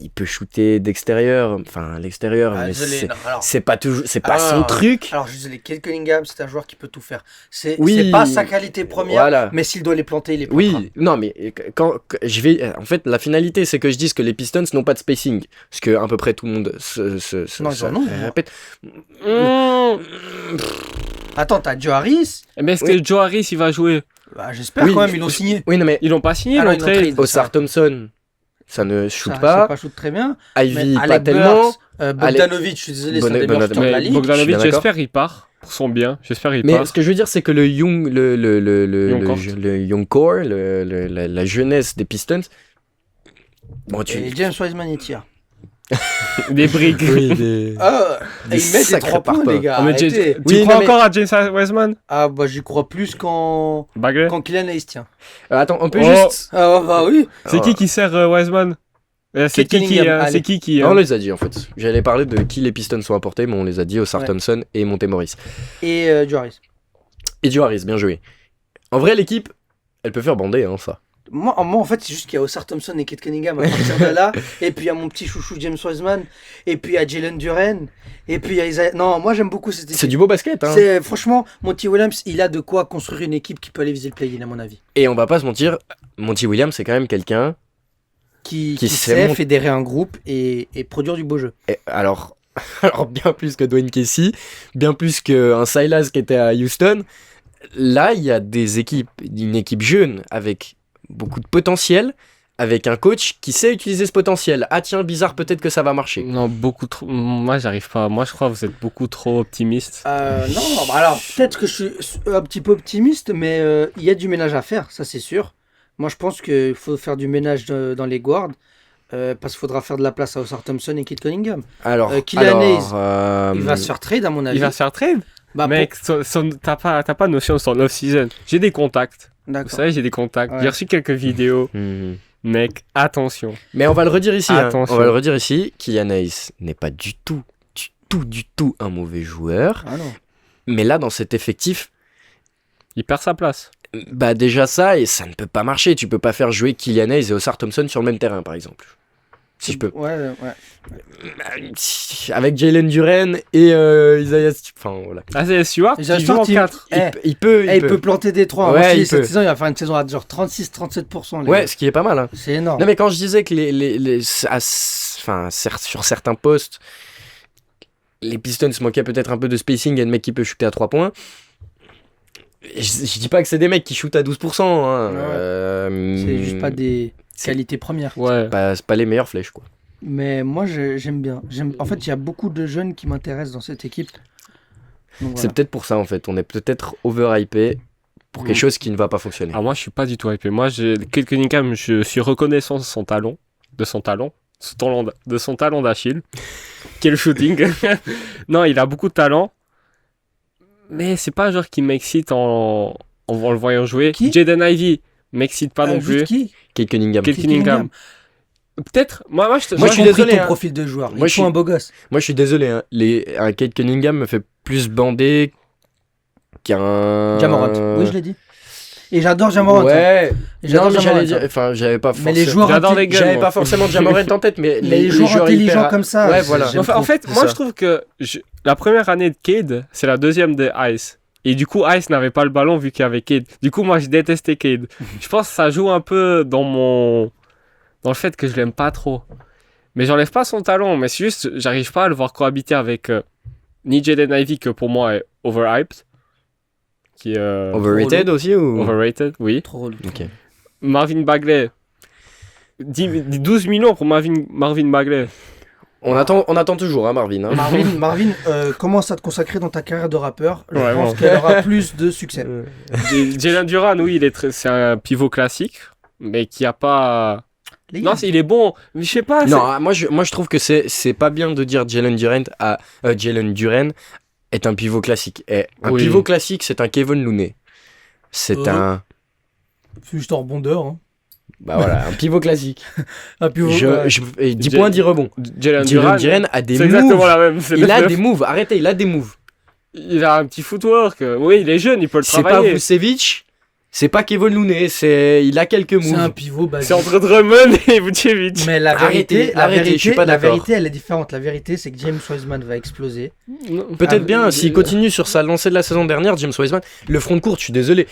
Il peut shooter d'extérieur, enfin à l'extérieur, mais c'est pas toujours, c'est pas son truc. Alors, je disais, Kate Cunningham, c'est un joueur qui peut tout faire. C'est Oui. pas sa qualité première, Voilà. mais s'il doit les planter, il les plantera. Oui, non, mais quand je vais, en fait, la finalité, c'est que je dise que les Pistons n'ont pas de spacing, parce que à peu près tout le monde Non, ils en ont. répète. Attends, t'as Joe Harris. Mais est-ce que Joe Harris, il va jouer? Bah, j'espère Oui, quand même, ils l'ont signé. Oui, non, mais Ils l'ont pas signé, Ah non, ils ils l'ont l'ont trade. trade. Osar Thompson, ça ne shoot Ça, pas. ça shoot très bien. Ivy, Mais pas Alec tellement. Burks, Bogdanovic, je suis désolé, c'est un des meilleurs shooters de la Mais ligue. Bogdanovic, Je suis bien d'accord. j'espère il part pour son bien. J'espère il Mais part. ce que je veux dire, c'est que le young, le young core, la jeunesse des Pistons. Bon, Et James Wiseman, il tire. Des briques. Oui, des... Ah, Des et ils mettent des sacrés 3 points, parpaings. les gars. Ah, mais Arrêtez. tu Oui, crois non, mais- encore à James Wiseman? Ah, bah, j'y crois plus quand Bagley? Kylian Hayes tient. Attends, on peut Oh. juste. Ah, bah oui. C'est qui sert Wiseman? C'est Kate Cunningham, allez. C'est qui On les a dit en fait. J'allais parler de qui les Pistons sont apportés, mais on les a dit, Osar Ouais. Thompson et Montemoris. Et Joe Harris. Et Joe Harris, bien joué. En vrai, l'équipe, elle peut faire bander, hein, ça. Moi, en fait, c'est juste qu'il y a Osar Thompson et Kate Cunningham à partir de là. Et puis, il y a mon petit chouchou James Wiseman. Et puis, il y a Jalen Duren. Et puis, il y a Isaiah. Non, moi, j'aime beaucoup cette équipe. C'est du beau basket, hein. Franchement, Monty Williams, il a de quoi construire une équipe qui peut aller viser le play-in, à mon avis. Et on va pas se mentir, Monty Williams, c'est quand même quelqu'un. Qui sait sait mon- fédérer un groupe et produire du beau jeu. Alors bien plus que Dwayne Casey, bien plus qu'un Silas qui était à Houston. Là, il y a une équipe jeune avec beaucoup de potentiel, avec un coach qui sait utiliser ce potentiel. Ah tiens, bizarre, peut-être que ça va marcher. Non, beaucoup trop. Moi, j'arrive pas. Moi, je crois que vous êtes beaucoup trop optimiste. Non, bah alors peut-être que je suis un petit peu optimiste, mais il y a du ménage à faire, ça c'est sûr. Moi, je pense qu'il faut faire du ménage dans les guards. Parce qu'il faudra faire de la place à Oscar Thompson et Kit Cunningham. Alors, Killian Hayes, il va se faire trade, à mon avis. Il va se faire trade. Bah, Mec, t'as pas notion de son off-season. J'ai des contacts. Vous D'accord. savez, j'ai des contacts. Ouais. J'ai reçu quelques vidéos. Mhm. Mec, attention. Mais on va le redire ici. Attention. On va le redire ici. Kylian Hayes n'est pas du tout un mauvais joueur. Ah non. Mais là, dans cet effectif, Il perd sa place. bah déjà ça, et ça ne peut pas marcher. Tu peux pas faire jouer Kylian Hayes et Oscar Thompson sur le même terrain, par exemple. Si je peux. Ouais. Avec Jalen Duren et Isaiah... Enfin, voilà. Ah, c'est Stewart Isaiah qui joue en Stewart, 4. Il peut. Il peut planter des 3. Ouais, il Cette peut. saison, il va faire une saison à genre 36-37%. les Ouais, gars. ce qui est pas mal. Hein. C'est énorme. Non, mais quand je disais que sur certains postes, les Pistons manquaient peut-être un peu de spacing et de mec qui peut shooter à 3 points. Je dis pas que c'est des mecs qui shootent à 12%. Hein. Ouais. C'est juste pas des qualités premières. Ouais. C'est pas les meilleures flèches, quoi. Mais moi, j'aime bien. En fait, il y a beaucoup de jeunes qui m'intéressent dans cette équipe. Donc, C'est voilà. peut-être pour ça, en fait. On est peut-être overhypé pour quelque chose qui ne va pas fonctionner. Alors moi, je suis pas du tout hypé. Moi, Kate Cunningham, je suis reconnaissant de son talent, de son talent d'Achille. Quel shooting. Non, il a beaucoup de talent. Mais c'est pas un joueur qui m'excite en le voyant jouer. Qui Jaden Ivey m'excite pas non plus. Juste qui Kate Cunningham. Kate Cunningham. Peut-être. Moi, Moi, J'ai je suis compris désolé, ton hein. profil de joueur. Moi, Il je faut suis- un beau gosse. Moi, je suis désolé. Hein. Un Kate Cunningham me fait plus bander qu'un... Jamorant. Oui, je l'ai dit. Et j'adore Jamorant. Ouais. Et j'adore Non, mais Jamorant. j'allais dire... Enfin, j'avais pas Mais les forcément... joueurs, J'adore les guns, J'avais moi. pas forcément Jamorant en tête, mais les joueurs intelligents hyper- comme ça. Ouais, voilà. j'aime En trop. fait, c'est moi, ça. je trouve que la première année de Cade, c'est la deuxième de Ice. Et du coup, Ice n'avait pas le ballon vu qu'il y avait Cade. Du coup, moi, je détestais Cade. Je pense que ça joue un peu dans le fait que je l'aime pas trop. Mais j'enlève pas son talent. Mais c'est juste, j'arrive pas à le voir cohabiter avec ni Jaden Ivey, que pour moi est overhyped. Qui est Overrated aussi ou... overrated, oui. Trop relou. Ok. Marvin Bagley. 12 millions pour Marvin Bagley. On attend toujours, hein, Marvin. Hein. Marvin, commence à te consacrer dans ta carrière de rappeur. Je Ouais, pense bon. qu'elle aura plus de succès. Jalen Duran, oui, c'est un pivot classique, mais qui a pas. Les Non, gars, il est bon, mais je sais pas. Non, moi je trouve que c'est pas bien de dire Jalen Duren est un pivot classique. Un Oui. pivot classique, c'est un Kevin Looney. C'est un... c'est juste un rebondeur. Hein. Bah voilà, un pivot classique. Un pivot. Et 10 J'ai- points, 10 rebonds. Jalen Jalen Duran, Duren a des c'est exactement moves. la même. Il a des moves, arrêtez, il a des moves. Il a un petit footwork. Oui, il est jeune, il peut le C'est pas travailler. Vucevic, c'est pas Kevin Looney, il a quelques C'est un moves. pivot basique. C'est entre Drummond et Vucevic. Mais la vérité, Arrêtez, je suis pas la d'accord. vérité, elle est différente. La vérité, c'est que James Wiseman va exploser. Peut-être Ah, bien, s'il continue sur sa lancée de la saison dernière, James Wiseman, le front court, je suis désolé.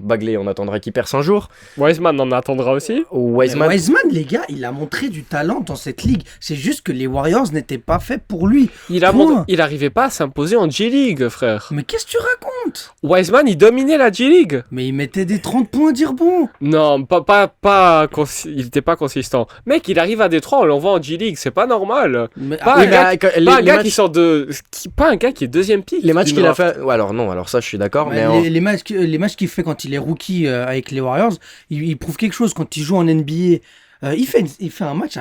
Bagley, on attendra qu'il perce un jour. Wiseman en attendra aussi. Wiseman, Wiseman, les gars, il a montré du talent dans cette ligue. C'est juste que les Warriors n'étaient pas faits pour lui. Il Point. arrivait pas à s'imposer en G-League, frère. Mais qu'est-ce que tu racontes? Wiseman, il dominait la G-League. Mais il mettait des 30 points à dire bon. Non, il était pas consistant. Mec, il arrive à Détroit, on l'envoie en G-League, c'est pas normal. Mais, Pas Oui, un gars, mais, pas un les gars matchs- qui sort pas un gars qui est deuxième pick. Les matchs du qu'il a draft. fait. Ouais, alors non, alors ça je suis d'accord. Mais les matchs qu'il fait quand il est rookie avec les Warriors, il prouve quelque chose quand il joue en NBA. Il fait un match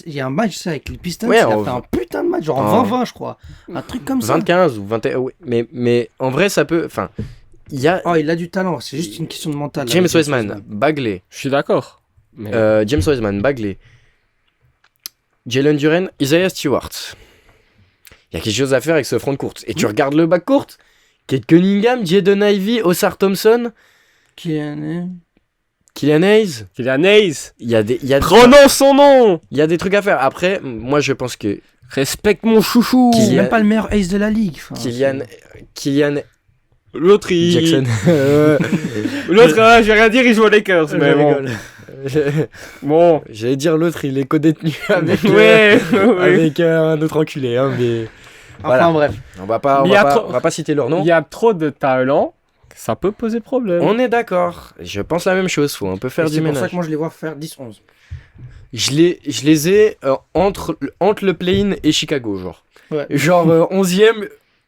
il y a un match ça, avec les Pistons, Ouais, il a en- fait un putain de match, genre en- en 20-20 je crois. Un truc comme ça. 25 ou 21. Ouais, mais en vrai, ça peut. Enfin, il y a Oh, il a du talent, c'est juste une question de mental. là, James avec Wiseman, Bagley, Je suis d'accord. Mais James Wiseman, Bagley, Jalen Duren, Isaiah Stewart. Il y a quelque chose à faire avec ce front de courte. Et tu regardes le back court, Kate Cunningham, Jaden Ivey, Oscar Thompson, Kylian Kylian Hayes. Kylian Hayes, Il y a des prenons son nom. il y a des trucs à faire. Après, moi je pense que Respecte mon chouchou. c'est Kylian- même pas le meilleur ace de la ligue. Enfin, Kylian L'autre, Jackson. L'autre, je vais rien dire, il joue aux Lakers. Je Mais bon. rigole. Bon. J'allais dire l'autre, il est codétenu avec, Ouais. avec un autre enculé. Hein, mais Enfin voilà. bref. on va pas, Mais il y a trop- on va pas citer leur nom. Il y a trop de talent, ça peut poser problème. On est d'accord. Je pense la même chose. Faut un peu faire Et du c'est pour ça ménage. que moi je les vois faire 10-11. Je les ai entre le play-in et Chicago, genre. Ouais. Genre 11e,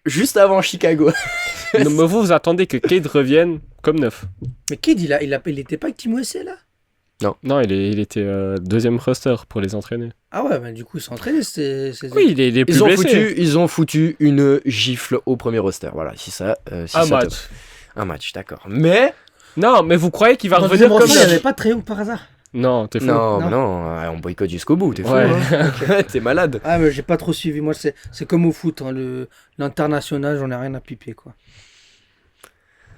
juste avant Chicago. Non, mais vous attendez que Cade revienne comme neuf. Mais Kid, il était pas avec Team USA là? Non, il était deuxième roster pour les entraîner. Ah ouais, bah du coup, ils sont entraînés. Oui, il est plus blessé. Ils ont foutu une gifle au premier roster. Voilà, si ça. Un match. Un match, d'accord. Mais. Non, mais vous croyez qu'il va Dans le revenir deuxième comme roster, il n'y neuf? avait pas de Trae Young par hasard? Non, t'es fou. Non, Non. on boycotte jusqu'au bout, t'es fou. Ouais. Hein. T'es malade. Ah, mais j'ai pas trop suivi. Moi, c'est comme au foot. Hein, l'international, j'en ai rien à piper, quoi.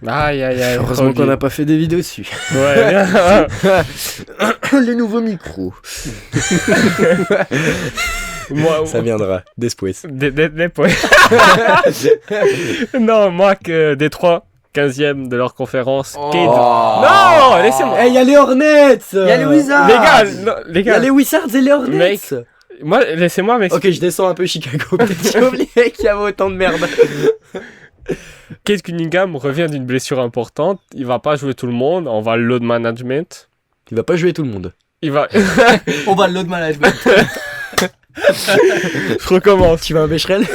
Aïe, aïe, aïe. Heureusement qu'on n'a pas fait des vidéos dessus. Ouais. Les nouveaux micros. Moi, Ça viendra. Después. des points. Non, moi que Détroit, 15e de leur conférence. Oh. Cade. Non, laissez-moi. Eh, y a les Hornets. Il y a les Wizards. Les gars, non, les Y a gars. les Wizards et les Hornets. Mec. Moi, laissez-moi m'expliquer. Ok, je descends un peu Chicago. Peut-être j'ai oublié qu'il y avait autant de merde. Cade Cunningham revient d'une blessure importante. Il va pas jouer tout le monde. On va le load management. Il va pas jouer tout le monde. Il va. On va le load management. Je recommence. Tu vas un Becherel.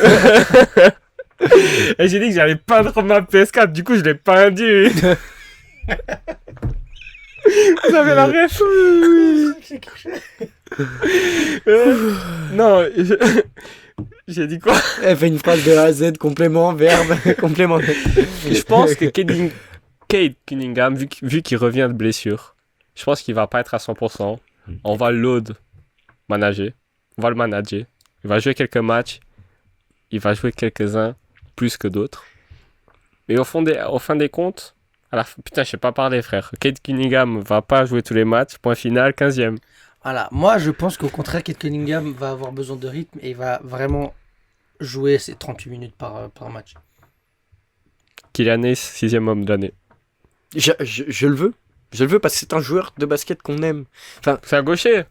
Et j'ai dit que j'allais peindre ma PS4. Du coup, je l'ai peindu. Vous avez la ref? Non. J'ai dit quoi? Elle fait une phrase de A à Z, complément, verbe, complément. Je pense que Cade Cunningham, vu qu'il revient de blessure, je pense qu'il va pas être à 100%. On va le load manager. On va le manager. Il va jouer quelques matchs. Il va jouer quelques-uns plus que d'autres. Mais au fin des comptes, putain, je sais pas parler, frère. Cade Cunningham va pas jouer tous les matchs. Point final, 15e. Voilà, moi je pense qu'au contraire, Kate Cunningham va avoir besoin de rythme et il va vraiment jouer ses 38 minutes par match. Kylian Hayes, 6e homme de l'année. Je le veux. Je le veux parce que c'est un joueur de basket qu'on aime. C'est un gaucher.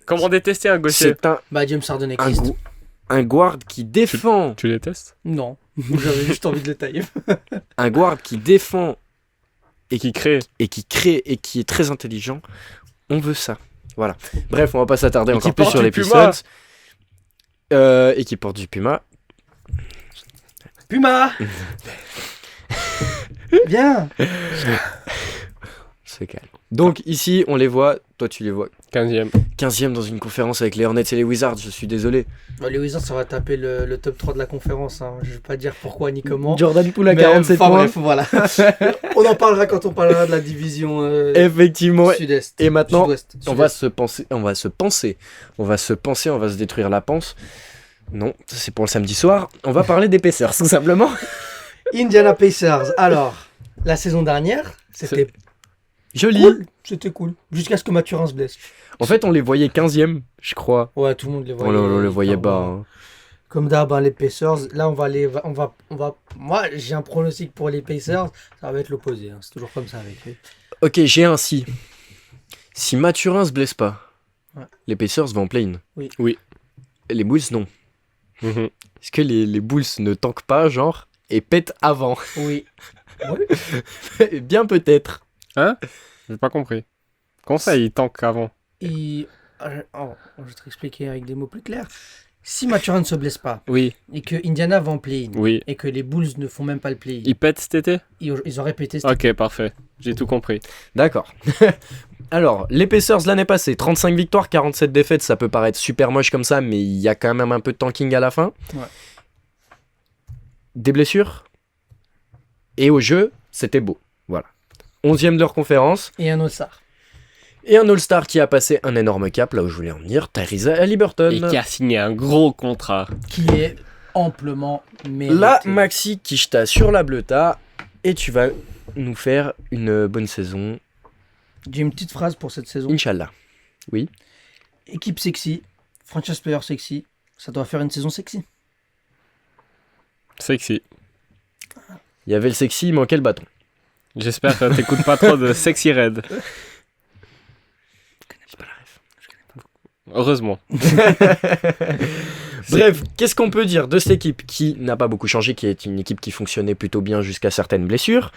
Comment détester un gaucher? C'est Bah, James Harden un existe. un guard qui défend. Tu les testes? Non, j'avais juste envie de le tailler. Un guard qui défend Et qui crée. et qui crée et qui est très intelligent. On veut ça. Voilà. Bref, on va pas s'attarder Et encore qui plus porte sur du les Puma. Pistons. Et qui porte du Puma. Puma. Bien. C'est calme. Donc ici, on les voit. Toi, tu les vois. 15e. 15e dans une conférence avec les Hornets et les Wizards. Je suis désolé. Bah, les Wizards, ça va taper le top 3 de la conférence. Hein. Je vais pas dire pourquoi ni comment. Jordan Poole à Mais, 47 enfin, points. bref, voilà. On en parlera quand on parlera de la division Effectivement. sud-est. Et maintenant, Sud-ouest. on va se détruire la panse. Non, ça, c'est pour le samedi soir. On va parler des Pacers, tout simplement. Indiana Pacers. Alors, la saison dernière, c'était Joli. cool. C'était cool. Jusqu'à ce que Mathurin se blesse. En fait, on les voyait 15e, je crois. Ouais, tout le monde les On, voyait. le voyait hyper bas. bas. Hein. Comme d'hab, hein, les Pacers. Là, on va. Moi, j'ai un pronostic pour les Pacers. Ça va être l'opposé. Hein. C'est toujours comme ça avec eux. Ok, j'ai un si. Si Mathurin se blesse pas, Ouais. les Pacers vont en play-in. Oui. Et les Bulls, non. Mhm. Est-ce que les Bulls ne tankent pas, genre, et pètent avant? Oui. Bien peut-être. Hein? J'ai pas compris. Comment ça, il tank avant? Et. Je vais te expliquer avec des mots plus clairs. Si Mathurin ne se blesse pas Oui. et que Indiana va en play-in Oui. et que les Bulls ne font même pas le play-in, Il pète cet été? ils auraient pété. Ok, parfait. J'ai tout compris. D'accord. Alors, les Pacers l'année passée, 35 victoires, 47 défaites, ça peut paraître super moche comme ça, mais il y a quand même un peu de tanking à la fin. Ouais. Des blessures. Et au jeu, c'était beau. Voilà. 11e de leur conférence. Et un All-Star. Et un All-Star qui a passé un énorme cap, là où je voulais en venir, Tyrese Haliburton. Et qui a signé un gros contrat. Qui est amplement mérité. Là, Maxi Kishta sur la bleuta, et tu vas nous faire une bonne saison, J'ai une petite phrase pour cette saison. Inch'Allah. Oui. Équipe sexy, franchise player sexy, ça doit faire une saison sexy. Sexy. Il y avait le sexy, il manquait le bâton. J'espère que t'écoutes pas trop de Sexy Red. Heureusement. Bref, qu'est-ce qu'on peut dire de cette équipe qui n'a pas beaucoup changé, qui est une équipe qui fonctionnait plutôt bien jusqu'à certaines blessures?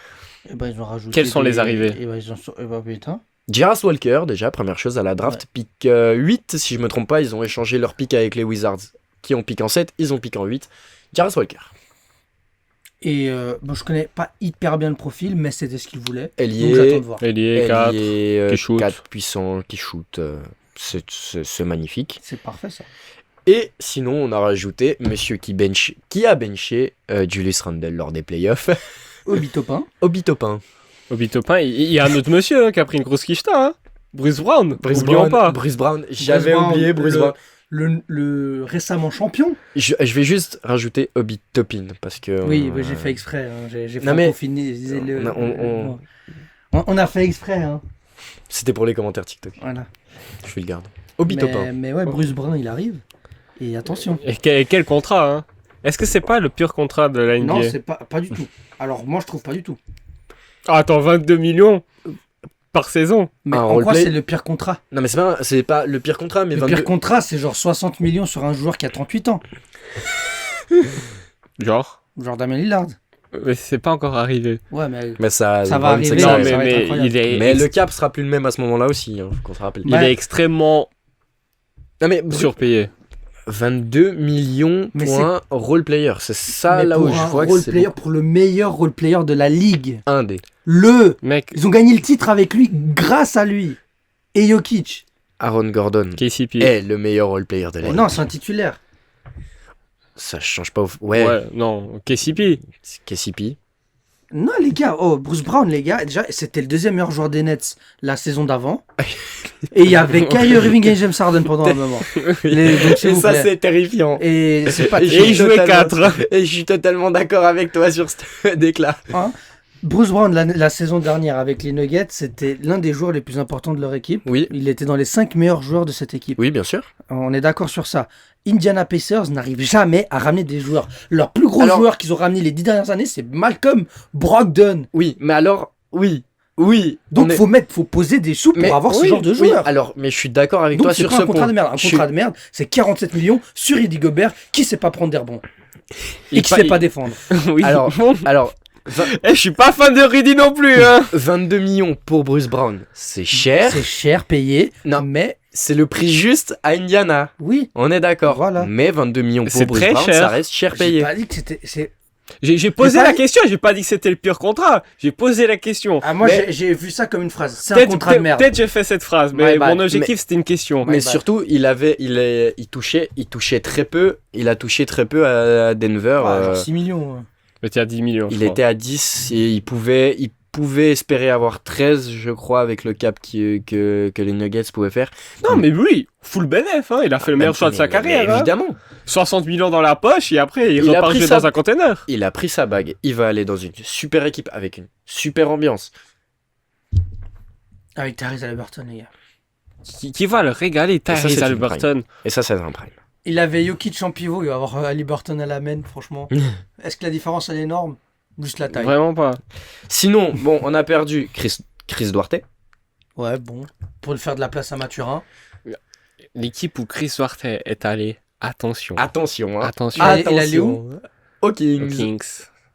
Et ben, ils ont rajouté. Quelles sont les arrivées? Et ben, ils ont. Et ben, putain. Jarras Walker, déjà, première chose à la draft, pick 8, si je me trompe pas, ils ont échangé leur pick avec les Wizards, qui ont pick en 7, ils ont pick en 8. Jarras Walker. Et bon, je connais pas hyper bien le profil, mais c'était ce qu'il voulait. Donc Ailier, j'attends de voir. Ailier 4. qui shoot. 4 puissant, qui shoot. C'est magnifique. C'est parfait ça. Et sinon, on a rajouté monsieur qui a benché Julius Randle lors des playoffs. Obi Topin. Obi Toppin. Obi Toppin, il y a un autre monsieur qui a pris une grosse quicheta, hein. Bruce Brown. Oublions pas. Bruce Brown. J'avais Brown, oublié Bruce Brown. Le récemment champion. Je vais juste rajouter Obi Toppin parce que. Oui, j'ai fait exprès. Hein. J'ai fait Non, mais- on a fait exprès. Hein. C'était pour les commentaires TikTok. Voilà. Je vais le garder. Obi Toppin. Mais ouais, Bruce Brown, il arrive. Et attention. Et quel contrat, hein. Est-ce que c'est pas le pire contrat de la NBA? Non, c'est pas du tout. Alors moi, je trouve pas du tout. Ah, attends, 22 millions par saison. Mais Un en quoi roleplay- c'est le pire contrat? Non, mais c'est pas le pire contrat, mais Le 22. pire contrat, c'est genre 60 millions sur un joueur qui a 38 ans. Genre. Genre Damien Lillard. Mais c'est pas encore arrivé. Ouais, mais Mais ça Ça va le problème, c'est arriver, que Non, ça mais, va être mais incroyable. il est, Mais le cap sera plus le même à ce moment-là aussi, hein, faut qu'on se rappelle. il est extrêmement Non, mais surpayé. 22 millions Mais points role player. C'est ça mais là pour où je un vois que c'est role-player, pour le meilleur role-player de la ligue. un des. Mec, Ils ont gagné le titre avec lui, grâce à lui. Et Jokic. Aaron Gordon KCP. est le meilleur role player de la Oh ligue. non, c'est un titulaire. Ça change pas. Ouais, Ouais, non, KCP. c'est KCP. Non, les gars, Bruce Brown, les gars, déjà, c'était le deuxième meilleur joueur des Nets la saison d'avant. Et il y avait Kyrie Irving et James Harden pendant un moment. Donc, s'il Et vous ça, plaît. c'est terrifiant. Et c'est pas Et Et il jouait totalement- 4. Et je suis totalement d'accord avec toi sur ce déclat. Hein. Bruce Brown, la saison dernière avec les Nuggets, c'était l'un des joueurs les plus importants de leur équipe. Oui, Il était dans les 5 meilleurs joueurs de cette équipe. oui, bien sûr. On est d'accord sur ça. Indiana Pacers n'arrivent jamais à ramener des joueurs. Leur plus gros Alors- joueur qu'ils ont ramené les 10 dernières années, c'est Malcolm Brogdon. Oui, mais alors, oui. Donc on est- faut poser des sous pour Mais avoir ce oui, genre de oui, joueur. alors, mais je suis d'accord avec Donc toi c'est sur pas ce un contrat point. de merde. Un Je contrat de merde, c'est 47 millions sur Rudy Gobert qui sait pas prendre des rebonds et qui pa- sait pas défendre. Oui. Alors, alors Je suis pas fan de Rudy non plus, hein. 22 millions pour Bruce Brown, c'est cher. C'est cher payé, Non. mais C'est le prix juste à Indiana. oui. On est d'accord. Voilà. Mais 22 millions pour C'est Bruce très Brown, cher. ça reste cher J'ai payé. pas dit que c'était. J'ai posé J'ai pas la dit- question, j'ai pas dit que c'était le pire contrat. J'ai posé la question. Ah moi Mais- j'ai vu ça comme une phrase. C'est un contrat de merde. Peut-être j'ai fait cette phrase, mais My bad. mon objectif c'était une question. Mais bad. surtout, il touchait très peu. Il a touché très peu à Denver. Ouais, genre 6 millions. hein. Mais tu as 10 millions. je Il crois. était à 10 et il pouvait espérer avoir 13, je crois, avec le cap que les Nuggets pouvaient faire. Non, mais oui, full bénéf, hein. Il a fait le meilleur choix de sa carrière. hein. Évidemment. 60 millions dans la poche et après il Il a repart pris jouer sa- dans un container. Il a pris sa bague. Il va aller dans une super équipe avec une super ambiance. Avec Tyrese Haliburton, les gars. Qui va le régaler, ça, Tyrese c'est une Haliburton. Et ça, c'est un prime. Il avait Jokic en pivot, il va avoir Haliburton à la main, franchement. Est-ce que la différence elle est énorme? Juste la taille. Vraiment pas. Sinon, bon, on a perdu Chris Duarte. Ouais, bon. Pour le faire de la place à Mathurin. L'équipe où Chris Duarte est allé, attention. Attention, hein. Attention. Ah, il allait où? Aux aux Kings. Kings.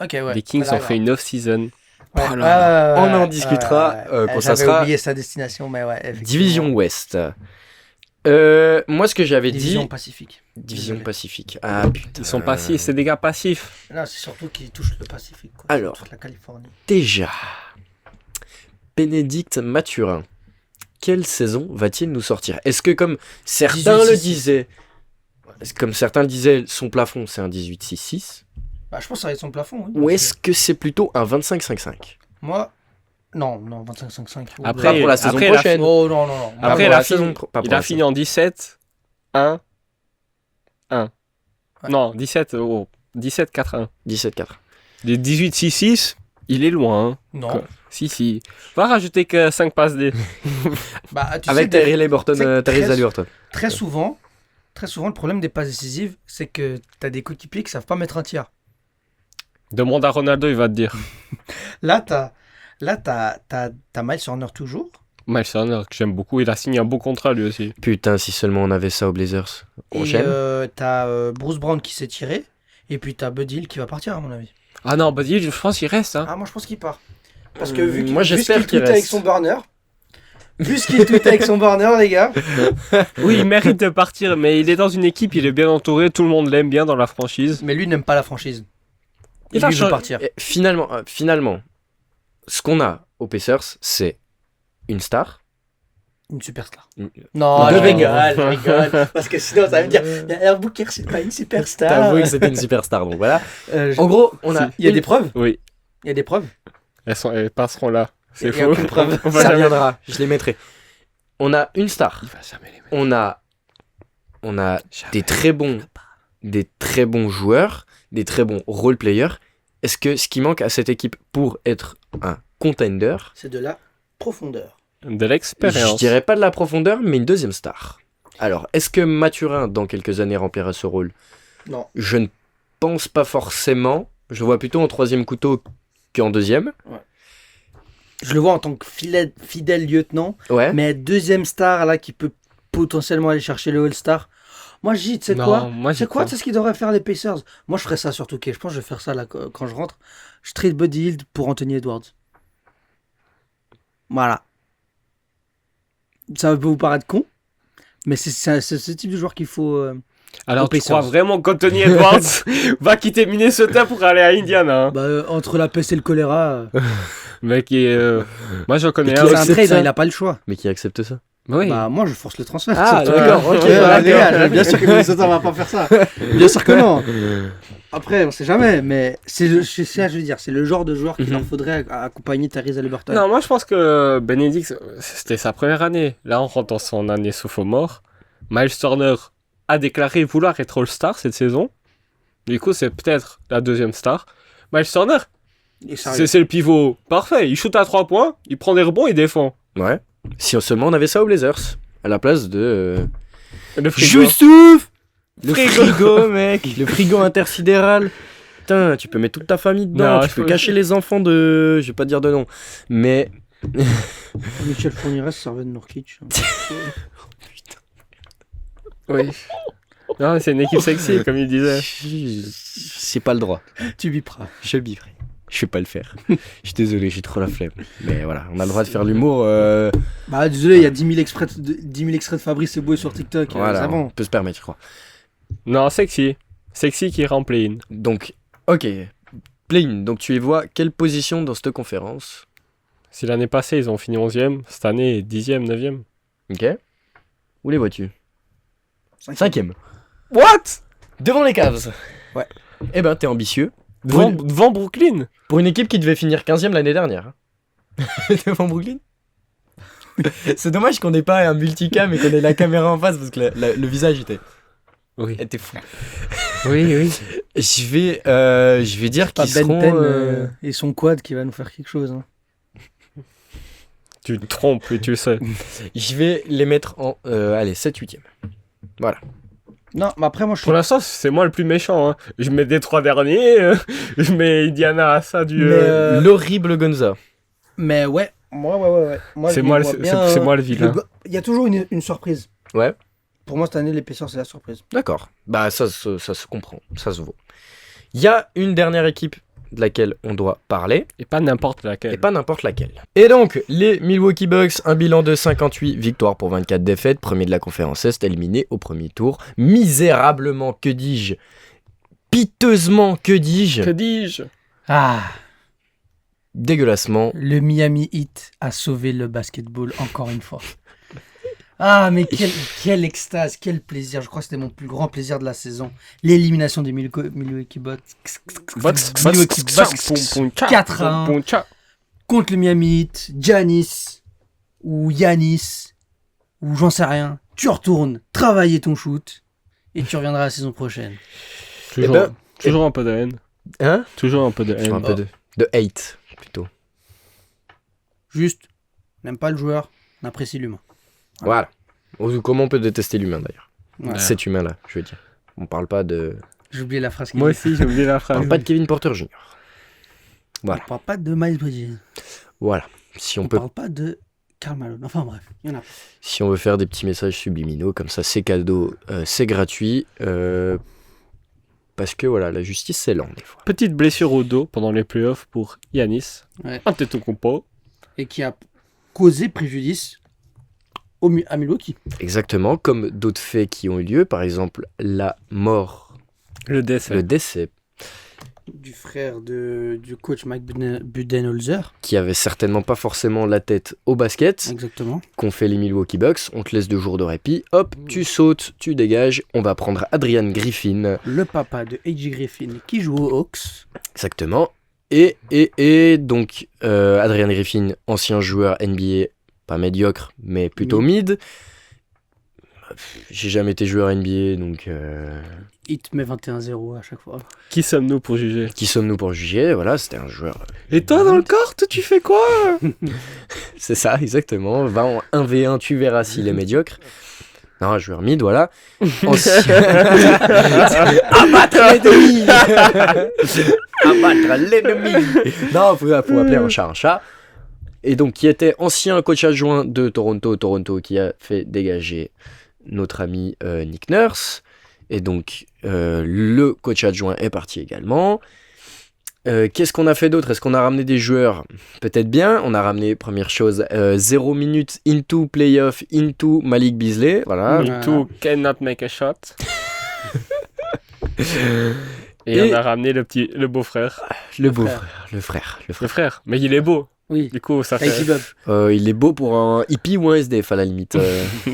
Ok, ouais. Les Kings ont fait une off-season. Ouais, Oh là On en discutera, quand ça J'avais sera oublié sa destination, mais ouais. effectivement. Division Ouest. Moi, ce que j'avais Division dit... Pacifique. Division Désolé. Pacifique. Ah, putain. Ils sont passifs, c'est des gars passifs. Non, c'est surtout qu'ils touchent le Pacifique. Quoi. Alors. Toute la Californie. Déjà, Bénédicte Mathurin, quelle saison va-t-il nous sortir? Est-ce que comme certains 18-6-6. le disaient, son plafond c'est un 18-6-6, Bah, je pense que ça va être son plafond. Oui, ou parce est-ce que c'est plutôt un 25-5-5? que moi, non, 25-5-5. Après, Pas pour la saison après, prochaine. Oh non, non, non. Après, pour il a la fini- saison pro- pas pour Il a la fini en 17, 1, 1. Ouais. Non, 17, 17-4-1. 17-4. Les 18-6-6, il est loin. Hein. Non. Quoi. Si. Va rajouter que 5 passes D. Bah, tu Avec sais, Tyrese Haliburton. c'est Tyrese très- Haliburton. très souvent, le problème des passes décisives, c'est que t'as des coéquipiers qui savent pas mettre un tir. Demande à Ronaldo, il va te dire. Là, t'as Miles Turner toujours. Miles Turner, que j'aime beaucoup, il a signé un beau contrat lui aussi. Putain, si seulement on avait ça aux Blazers. On Et gêne. t'as Bruce Brown qui s'est tiré. Et puis t'as Bud Hill qui va partir, à mon avis. Ah non, bah je pense qu'il reste. Hein. Ah, moi je pense qu'il part. Parce que vu qu'il moi, j'espère vu ce qu'il tweet avec reste. son burner. Vu ce qu'il tweet avec son burner, les gars. Oui, il mérite de partir, mais il est dans une équipe, il est bien entouré, tout le monde l'aime bien dans la franchise. Mais lui n'aime pas la franchise. Il a lui veut changé. partir. Et finalement, ce qu'on a aux Pacers, c'est une star. Une superstar. Une- Non, Deux je Wenger. rigole, je rigole. Parce que sinon, ça veut dire, Herb Booker, c'est pas une T'as superstar. avoué que c'était une superstar, donc voilà. Je- En gros, on a. Il y a des preuves. Oui, Il y a des preuves. elles passeront là. C'est Il y a faux. aucune preuve. On va Ça jamais- viendra, je les mettrai. On a une star. Il va jamais les mettre. On a des très bons joueurs, des très bons role players. Est-ce que ce qui manque à cette équipe pour être un contender, C'est de la profondeur. De l'expérience. je dirais pas de la profondeur, mais une deuxième star. Alors, est-ce que Mathurin, dans quelques années, remplira ce rôle? Non. Je ne pense pas forcément. Je le vois plutôt en troisième couteau qu'en deuxième. Je le vois en tant que fidèle lieutenant, Ouais. mais deuxième star là qui peut potentiellement aller chercher le All-Star. Moi je dis, tu sais Non, quoi moi, j'y C'est quoi crois. C'est ce qu'ils devraient faire les Pacers. Moi je ferais ça surtout. Je pense que je vais faire ça là quand je rentre. Je trade Buddy Hield pour Anthony Edwards. Voilà. Ça peut vous paraître con, mais c'est ce type de joueur qu'il faut. Alors, aux tu Pacers. crois vraiment qu'Anthony Edwards va quitter Minnesota pour aller à Indiana, hein? Bah, entre la peste et le choléra, Mec, moi, j'en connais qui un. c'est un accepte trade, ça hein, il a pas le choix. Mais qui accepte ça? Oui. Bah moi je force le transfert. Ah, surtout. d'accord, ok. Bien sûr que Minnesota va pas faire ça. Bien sûr que non. Après, on sait jamais, mais c'est ça, je veux dire, c'est le genre de joueur qu'il leur faudrait accompagner Tyrese Haliburton. Non, moi je pense que Benedict, c'était sa première année. Là, on rentre dans son année sophomore. Miles Turner a déclaré vouloir être All-Star cette saison. Du coup, c'est peut-être la deuxième star. Miles Turner, Et sérieux. c'est le pivot parfait. Il shoot à 3 points, il prend des rebonds, il défend. Ouais. Si seulement on avait ça aux Blazers, à la place de... Le frigo. Youssouf. Le frigo, mec. Le frigo intersidéral. Putain, tu peux mettre toute ta famille dedans. Non, Tu je peux peux- cacher les enfants de... Je vais pas dire de nom. Mais... Michel Fourniret servait de Nurkic. Oui. Non, c'est une équipe sexy, comme il disait. C'est pas le droit. Tu biperas. Je biverai. Je vais pas le faire. Je suis désolé, j'ai trop la flemme. Mais voilà, on a le droit de faire l'humour. Bah désolé, il y a 10 000 extraits de Fabrice Eboué sur TikTok. Voilà, C'est on bon. peut se permettre, je crois. Non, sexy. Sexy qui rend play-in. Donc, ok. Play-in. Donc, tu y vois quelle position dans cette conférence? Si l'année passée, ils ont fini 11e, cette année, 10e, 9e. Ok. Où les vois-tu? Cinquième. What? Devant les Cavs. Ouais. Eh ben, t'es ambitieux. Devant Brooklyn? Pour une équipe qui devait finir 15ème l'année dernière. Devant Brooklyn. C'est dommage qu'on n'ait pas un multicam et qu'on ait la caméra en face parce que le visage Oui. était fou. Oui, oui. Je vais dire Pas qu'ils Ben seront... Ten et son quad qui va nous faire quelque chose. Hein. Tu te trompes et tu le sais. Je vais les mettre en... allez, 7-8ème. Voilà. Non, mais après moi je Pour l'instant, c'est moi le plus méchant. Hein. Je mets des 3 derniers, je mets Indiana à ça du... Mais, L'horrible Gonza. Mais ouais. Moi, c'est je moi, les vois c'est bien, c'est moi le vilain. Il y a toujours une surprise. Ouais. Pour moi cette année les Pacers c'est la surprise. D'accord. Bah ça se comprend. Ça se vaut. Il y a une dernière équipe de laquelle on doit parler. Et pas n'importe laquelle. Et pas n'importe laquelle. Et donc, les Milwaukee Bucks, un bilan de 58 victoires pour 24 défaites, premier de la conférence Est, éliminé au premier tour. Misérablement, que dis-je? Piteusement, que dis-je? Que dis-je? Ah, Dégueulassement. le Miami Heat a sauvé le basketball encore une fois. Ah, mais quelle extase, quel plaisir. Je crois que c'était mon plus grand plaisir de la saison. L'élimination des Milwaukee Bucks. Milwaukee Bucks 4-1 contre le Miami Heat. Giannis ou Yanis ou j'en sais rien. Tu retournes travailler ton shoot et tu reviendras la saison prochaine. Toujours, Eh ben, toujours un peu de haine. Hein? Toujours un peu de Sur un haine. peu de hate, plutôt. Juste, n'aime pas le joueur, n'apprécie l'humain. Voilà. Comment on peut détester l'humain, d'ailleurs? Ouais. Cet humain-là, je veux dire. On parle pas de... J'ai oublié la phrase. qu'il Moi dit. aussi, j'ai oublié la On phrase. parle pas de Kevin Porter Jr. Voilà. On parle pas de Miles Bridges. Voilà. Si On on peut... parle pas de Karl Malone. Enfin bref, il y en a. Si on veut faire des petits messages subliminaux, comme ça, c'est cadeau, c'est gratuit. Parce que voilà, la justice, c'est lent des fois. Petite blessure au dos pendant les playoffs pour Yanis. Ouais. Antetokounmpo. Et qui a causé préjudice à Milwaukee. Exactement, comme d'autres faits qui ont eu lieu, par exemple la mort, Le décès. le décès du frère du coach Mike Budenholzer. Qui avait certainement pas forcément la tête au basket, Exactement. qu'ont fait les Milwaukee Bucks. On te laisse 2 jours de répit. Hop, tu sautes, tu dégages. On va prendre Adrian Griffin. Le papa de A.J. Griffin qui joue aux Hawks. Exactement. Et donc, Adrian Griffin, ancien joueur NBA, pas médiocre, mais plutôt mid. J'ai jamais été joueur NBA, donc Il te met 21-0 à chaque fois. Qui sommes-nous pour juger? qui sommes-nous pour juger? Voilà, c'était un joueur. Et toi, dans le court, tu fais quoi? C'est ça, exactement. Va en 1v1, tu verras s'il est médiocre. Non, un joueur mid, voilà. Ancien... Abattre l'ennemi. Abattre l'ennemi. Non, faut appeler un chat un chat. Et donc, qui était ancien coach adjoint de Toronto, qui a fait dégager notre ami Nick Nurse. Et donc, le coach adjoint est parti également. Qu'est-ce qu'on a fait d'autre? Est-ce qu'on a ramené des joueurs? Peut-être bien. On a ramené, première chose, 0 minutes into playoff, into Malik Beasley. Voilà. Into cannot make a shot. Et on a ramené le beau-frère. Le beau-frère, le frère. Le frère, mais il est beau. Oui. Du coup, ça Avec fait... Bob. Il est beau pour un hippie ou un SDF à la limite.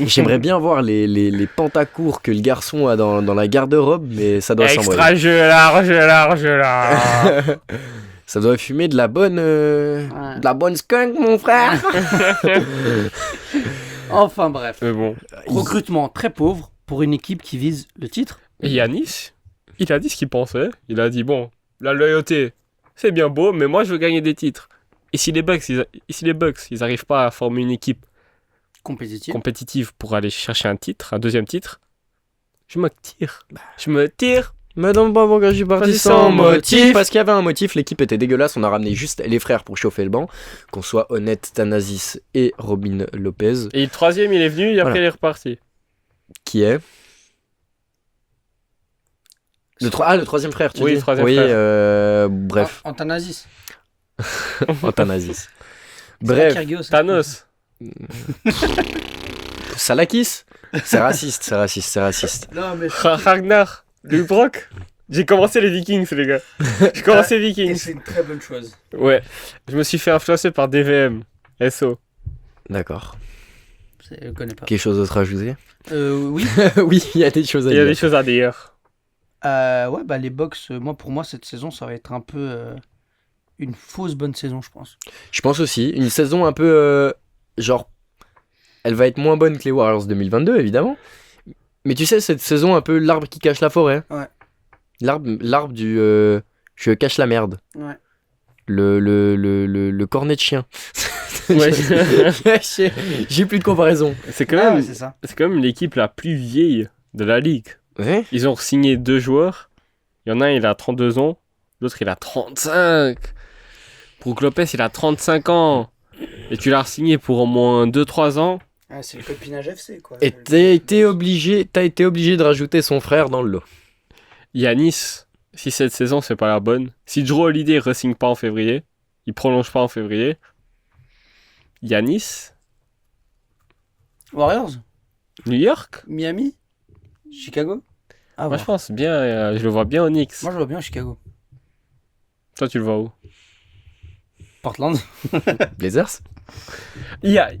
J'aimerais bien voir les pantacours que le garçon a dans la garde-robe, mais ça doit s'envoyer. Extra jeu large. Ça doit fumer de la bonne skunk, mon frère. Enfin bref. Mais bon. Recrutement très pauvre pour une équipe qui vise le titre. Et Yanis, il a dit ce qu'il pensait. Il a dit, bon, la loyauté, c'est bien beau, mais moi, je veux gagner des titres. Et si les Bucks, ils n'arrivent pas à former une équipe compétitive pour aller chercher un deuxième titre, je me tire. Mais non, pas pourquoi je suis parti Vas-y, sans sans motif. Parce qu'il y avait un motif, l'équipe était dégueulasse. On a ramené juste les frères pour chauffer le banc. Qu'on soit honnête, Thanasis et Robin Lopez. Et le troisième, il est venu, et après, Voilà. il est reparti. Qui est le troisième frère, tu Oui, dis le troisième frère. Bref, Anthanasis. Thanasis. Bref. Bref, Thanos. Salakis. C'est raciste. Non, mais Ragnar. Luke Brock. J'ai commencé les Vikings, les gars. J'ai commencé Vikings. c'est une très bonne chose. Ouais. Je me suis fait influencer par DVM. SO. D'accord. Je connais pas. Quelque chose d'autre à ajouter? Oui. Oui, il y a des choses à Il y dire. a des choses à dire. Ouais, bah les Bucks, pour moi, cette saison, ça va être un peu une fausse bonne saison, je pense. Je pense aussi. Une saison un peu... genre... Elle va être moins bonne que les Warriors 2022, évidemment. Mais tu sais, cette saison un peu l'arbre qui cache la forêt. Ouais. L'arbre du... je cache la merde. Ouais. Le cornet de chien. Ouais. J'ai plus de comparaison. C'est quand même, c'est ça. c'est quand même l'équipe la plus vieille de la ligue. Ouais. Ils ont signé 2 joueurs. Il y en a un, il a 32 ans. L'autre, il a 35. Brook Lopez, il a 35 ans. Et tu l'as signé pour au moins 2-3 ans. Ah, c'est le copinage FC, quoi. Et t'as été obligé de rajouter son frère dans le lot. Yanis, si cette saison, c'est pas la bonne. Si Drew Holiday ne re-signe pas en février, il prolonge pas en février. Yanis, Warriors, New York. Miami, Chicago. Ah, Moi, je pense bien, je le vois bien au Knicks. Moi, je vois bien Chicago. Toi, tu le vois où? Portland. Blazers. Il y a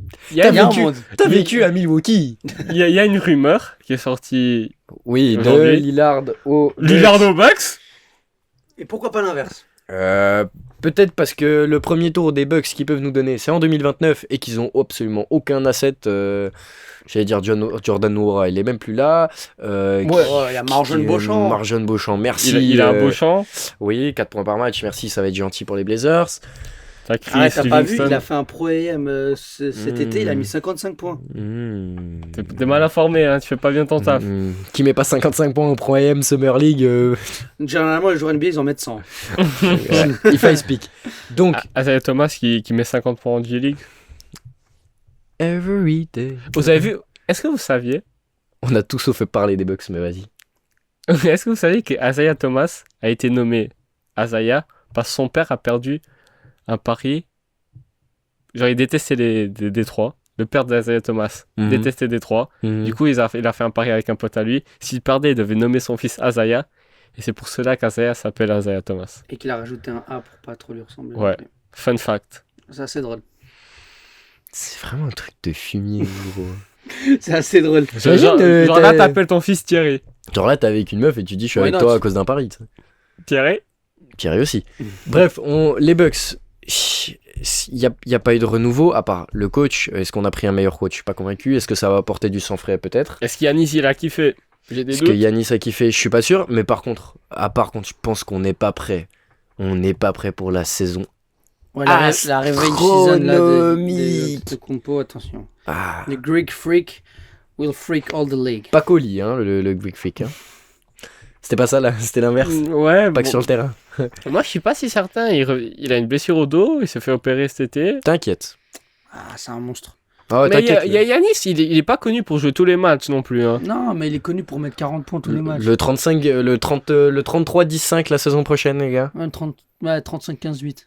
T'as vécu à Milwaukee. il y a une rumeur qui est sortie. Oui, de Aujourd'hui. Lillard au... Lillard aux Bucks. Et pourquoi pas l'inverse? Peut-être parce que le premier tour des Bucks qu'ils peuvent nous donner, c'est en 2029 et qu'ils ont absolument aucun asset. J'allais dire Jordan Noura, il est même plus là. Il y a Marjon Beauchamp. Marjon Beauchamp, merci. Il a un beau champ. Oui, 4 points par match, merci, ça va être gentil pour les Blazers. T'as Chris Ah, t'as pas vu, Livingston. il a fait un Pro AM cet été, il a mis 55 points. T'es mal informé, hein, tu fais pas bien ton taf. Qui met pas 55 points au Pro AM Summer League, Généralement, les joueurs NBA, ils en mettent 100. if I speak. Donc, Isaiah Thomas qui met 50 points en G-League. every day. Vous avez vu? Est-ce que vous saviez? On a tout sauf parler des Bucks, mais vas-y. Est-ce que vous saviez que Isaiah Thomas a été nommé Isaiah parce que son père a perdu un pari? Genre, il détestait les Détroit. Le père d'Isaiah Thomas détestait Détroit. Du coup, il a fait un pari avec un pote à lui. S'il perdait, il devait nommer son fils Isaiah. Et c'est pour cela qu'Isaiah s'appelle Isaiah Thomas. Et qu'il a rajouté un A pour pas trop lui ressembler. Ouais. Fun fact. C'est assez drôle. C'est vraiment un truc de fumier, gros. C'est assez drôle. J'imagine, Genre là, t'appelles ton fils Thierry. Genre là, t'es avec une meuf et tu dis, je suis Why avec not? toi à cause d'un pari. tu sais. Thierry Thierry aussi. Bref, les Bucks, il n'y a pas eu de renouveau, à part le coach. Est-ce qu'on a pris un meilleur coach? Je suis pas convaincu. Est-ce que ça va apporter du sang frais? Peut-être. Est-ce qu'Yanis, il a kiffé? J'ai des Est-ce doutes. que Yanis a kiffé? Je suis pas sûr. Mais par contre, je pense qu'on n'est pas prêt. On n'est pas prêt pour la saison. Ouais, la revenge season là, Astronomique. de compo, attention. Ah, The Greek Freak will freak all the league. pas Colli, hein, le Greek Freak. Hein. C'était pas ça là, c'était l'inverse. Ouais, Pas que sur le terrain. moi je suis pas si certain. Il a une blessure au dos, il s'est fait opérer cet été. T'inquiète. Ah, c'est un monstre. Ah ouais, Mais il y t'inquiète. a Yanis, il est pas connu pour jouer tous les matchs non plus. Hein. Non, mais il est connu pour mettre 40 points tous les matchs. Le 35, le 33-10-5 la saison prochaine, les gars. Ouais, 35-15-8.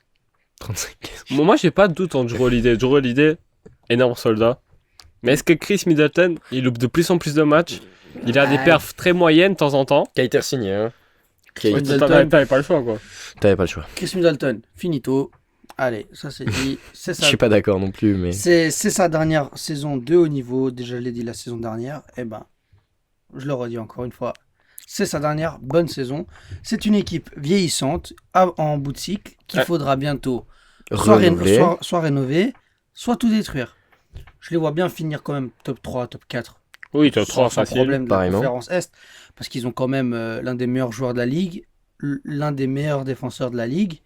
35. Moi j'ai pas de doute en Drew Holiday. Drew Holiday, énorme soldat. Mais est-ce que Chris Middleton, il loupe de plus en plus de matchs? Il a des perfs très moyennes de temps en temps. Qui a été signé, hein. Chris Ouais, Middleton. T'avais pas le choix quoi. T'avais pas le choix. Chris Middleton, finito. Allez, ça c'est dit. C'est Je ça. suis pas d'accord non plus, mais. C'est sa dernière saison de haut niveau. Déjà, je l'ai dit la saison dernière. Eh ben, je le redis encore une fois. C'est sa dernière bonne saison. C'est une équipe vieillissante, en bout de cycle, qu'il Ouais. faudra bientôt Renouvelé. soit rénover, soit tout détruire. Je les vois bien finir quand même top 3, top 4. Oui, t'as sans 3 facile. problème de la pareillement. conférence Est. Parce qu'ils ont quand même l'un des meilleurs joueurs de la ligue, l'un des meilleurs défenseurs de la ligue.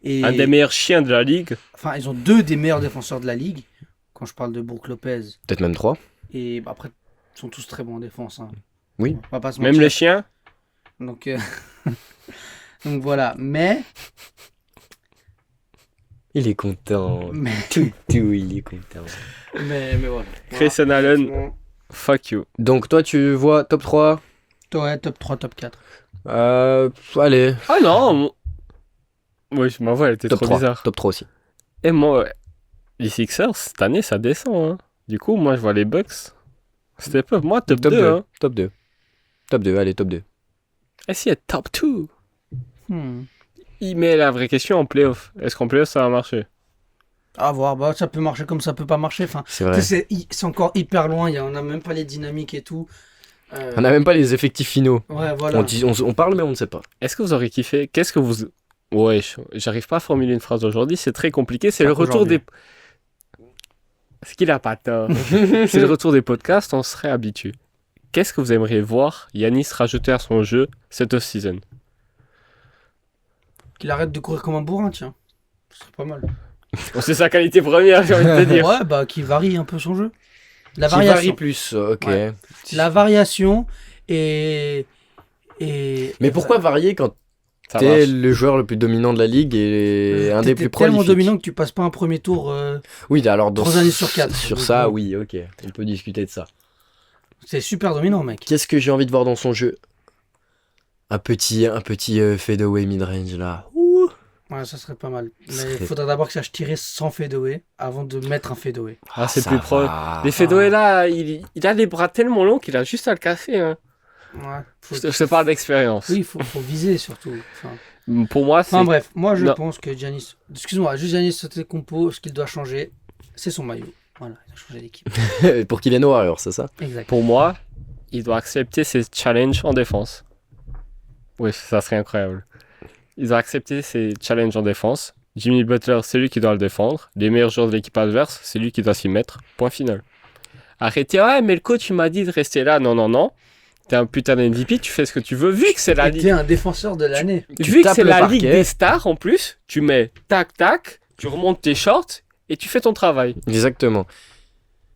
Et... Un des meilleurs chiens de la ligue. Enfin, ils ont deux des meilleurs défenseurs de la ligue. Quand je parle de Brook Lopez. Peut-être même 3. Et bah, après, ils sont tous très bons en défense. Hein. Oui. On va pas se Même mentir. les chiens. Donc, donc voilà. Mais Il est content. mais, Tout, il est content. mais voilà. Chris Voilà. Allen, Franchement, fuck you. Donc, toi, tu vois top 3. ouais, top 3, top 4. Allez. Ah non. Oui, ma voix elle était Top trop 3. bizarre. Top 3 aussi. Et moi, les Sixers, cette année, ça descend. Hein. Du coup, moi, je vois les Bucks. C'était pas moi, top 2. Hein. Top 2. Top 2, allez, top 2. Et si, top 2. Il met la vraie question en playoff. Est-ce qu'en playoff, ça va marcher? À voir. Bah, ça peut marcher comme ça peut pas marcher. Enfin, C'est vrai. c'est encore hyper loin. On a même pas les dynamiques et tout. On n'a même pas les effectifs finaux. Ouais, voilà. On parle, mais on ne sait pas. Est-ce que vous aurez kiffé? Qu'est-ce que vous... Ouais, j'arrive pas à formuler une phrase aujourd'hui. C'est très compliqué. C'est Pas le retour aujourd'hui. des... Ce qu'il a pas tort. C'est le retour des podcasts. On serait habitué. Qu'est-ce que vous aimeriez voir Yanis rajouter à son jeu cette off-season? Qu'il arrête de courir comme un bourrin, tiens. Ce serait pas mal. C'est sa qualité première, j'ai envie de te dire. Ouais, bah, qu'il varie un peu son jeu. La Qui varie variation. plus, ok. Ouais. La variation et. Mais pourquoi varier quand Ça t'es marche. le joueur le plus dominant de la ligue et un des plus prolifiques? tellement dominant que tu passes pas un premier tour. Oui, alors dans 3 années sur 4. Sur ça, oui, ok. On peut discuter de ça. C'est super dominant, mec. Qu'est-ce que j'ai envie de voir dans son jeu? Un petit fadeaway mid-range là. Ouh. Ouais, ça serait pas mal. Mais Serait- il faudra d'abord que ça sache tirer sans fadeaway avant de mettre un fadeaway. Ah, c'est ça plus proche. va. Les fadeaway là, il a les bras tellement longs qu'il a juste à le casser. Hein. Ouais. Je te parle d'expérience. Oui, il faut viser surtout. Pour moi, c'est. Enfin bref, moi je Non. pense que Giannis. Excuse-moi, juste Giannis Antetokounmpo, ce qu'il doit changer, c'est son maillot. Voilà, il a changé d'équipe. Pour qu'il vienne aux Warriors, c'est ça? Exact. Pour moi, il doit accepter ses challenges en défense. Oui, ça serait incroyable. Il doit accepter ses challenges en défense. Jimmy Butler, c'est lui qui doit le défendre. Les meilleurs joueurs de l'équipe adverse, c'est lui qui doit s'y mettre. Point final. Arrêtez, ouais, mais le coach il m'a dit de rester là. Non, non, non. T'es un putain d'MVP, tu fais ce que tu veux. Vu que c'est la Et ligue. t'es un défenseur de l'année. Tu Vu que tapes c'est le la parquet. ligue des stars en plus, tu mets tac tac, tu remontes tes shorts et tu fais ton travail. Exactement.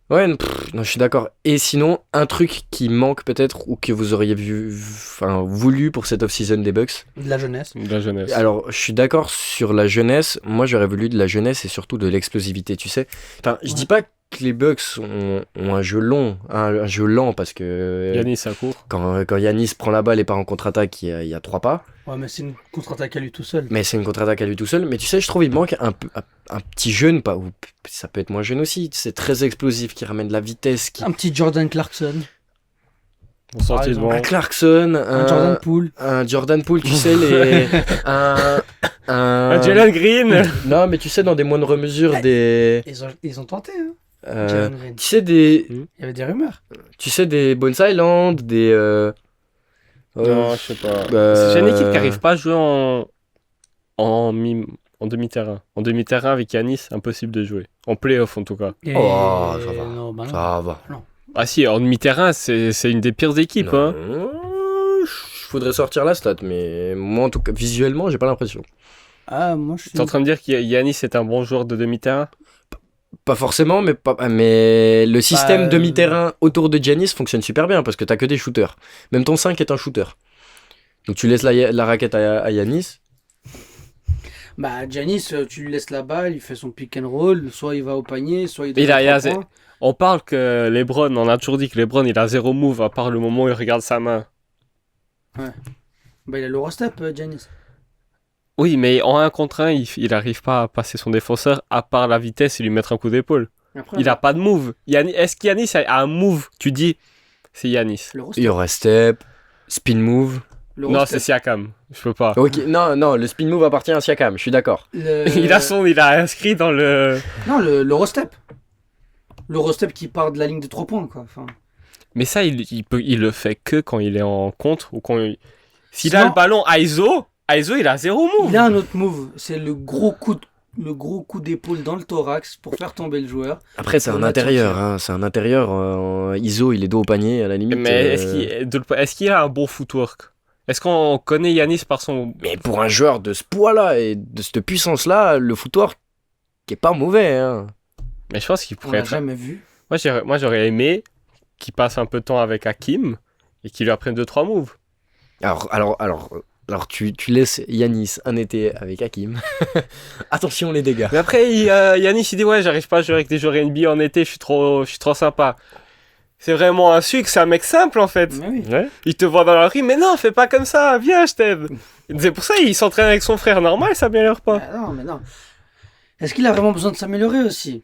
Ouais, non, je suis d'accord. Et sinon, un truc qui manque peut-être ou que vous auriez voulu pour cette off-season des Bucks. De la jeunesse. De la jeunesse. Alors, je suis d'accord sur la jeunesse. Moi, j'aurais voulu de la jeunesse et surtout de l'explosivité, tu sais. Enfin, je Ouais. dis pas que les Bucks ont un jeu long, un jeu lent parce que Yanis, ça court. quand Yanis prend la balle et part en contre-attaque, il y a 3 pas. Ouais, mais c'est une contre-attaque à lui tout seul. Mais c'est une contre-attaque à lui tout seul. Mais tu sais, je trouve il manque un petit jeune, pas, ou ça peut être moins jeune aussi. C'est très explosif, qui ramène de la vitesse. Un petit Jordan Clarkson. Pour sortir exemple. devant. Un Clarkson, Un Jordan Poole. un Jordan Poole, tu sais, un, Un Jalen Green. Non, mais tu sais, dans des moindres mesures, des... Ils ont tenté, hein. euh, Jalen Green. tu sais, des... Il y avait des rumeurs. Tu sais, des Bones Island, des... Non, je sais pas. bah, C'est une équipe qui n'arrive pas à jouer en demi-terrain. En demi-terrain avec Yanis, impossible de jouer. En play-off en tout cas. Et- Oh, ça va. Non, bah non. Ça va. Ah si, en demi-terrain, c'est une des pires équipes. Hein. Faudrait sortir la stat, mais moi, en tout cas, visuellement, j'ai pas l'impression. Ah, moi, je suis. T'es en train de dire que Yanis est un bon joueur de demi-terrain? Pas forcément, mais le système Bah, demi-terrain autour de Giannis fonctionne super bien parce que t'as que des shooters. Même ton 5 est un shooter. Donc tu laisses la raquette à Giannis. Bah, Giannis, tu lui laisses la balle, il fait son pick and roll, soit il va au panier, soit il Il a- donne il a- 3 points. On parle que LeBron, on a toujours dit que LeBron il a zéro move à part le moment où il regarde sa main. Bah, il a l'Eurostep, Giannis. Oui, mais en 1 contre 1, il arrive pas à passer son défenseur à part la vitesse et lui mettre un coup d'épaule. Après, Il a pas de move. Est-ce qu'Yanis a un move? Tu dis, c'est Yanis. l'Eurostep. Eurostep, spin move. Non, c'est Siakam. Je peux pas. Ok, non, le spin move appartient à Siakam, je suis d'accord. Il a inscrit dans le. Non, l'Eurostep. L'Eurostep qui part de la ligne de 3 points, quoi. Enfin, Mais ça, il le fait que quand il est en contre ou quand s'il a Sinon- le ballon ISO, il a zéro move. il a un autre move, c'est le gros coup d'épaule dans le thorax pour faire tomber le joueur. Après, c'est On un a intérieur, tout hein, c'est un intérieur. ISO, il est dos au panier à la limite. Mais est-ce qu'il a un bon footwork? Est-ce qu'on connaît Yanis par son. Mais pour un joueur de ce poids-là et de cette puissance-là, le footwork qui est pas mauvais. Hein. Mais je pense qu'il On pourrait l'a être. jamais vu. Moi, j'aurais aimé qu'il passe un peu de temps avec Hakim et qu'il lui apprenne 2-3 moves. Alors tu laisses Yanis un été avec Hakim. Attention les dégâts. Mais après, Yanis, il dit ouais, j'arrive pas à jouer avec des joueurs NBA en été, je suis trop sympa. C'est vraiment un sucre, c'est un mec simple en fait. Mais oui. Ouais. Il te voit dans la rue, mais non, fais pas comme ça, viens, je t'aide. C'est pour ça il s'entraîne avec son frère, normal, ça s'améliore pas. Ah non, mais non. Est-ce qu'il a vraiment besoin de s'améliorer aussi?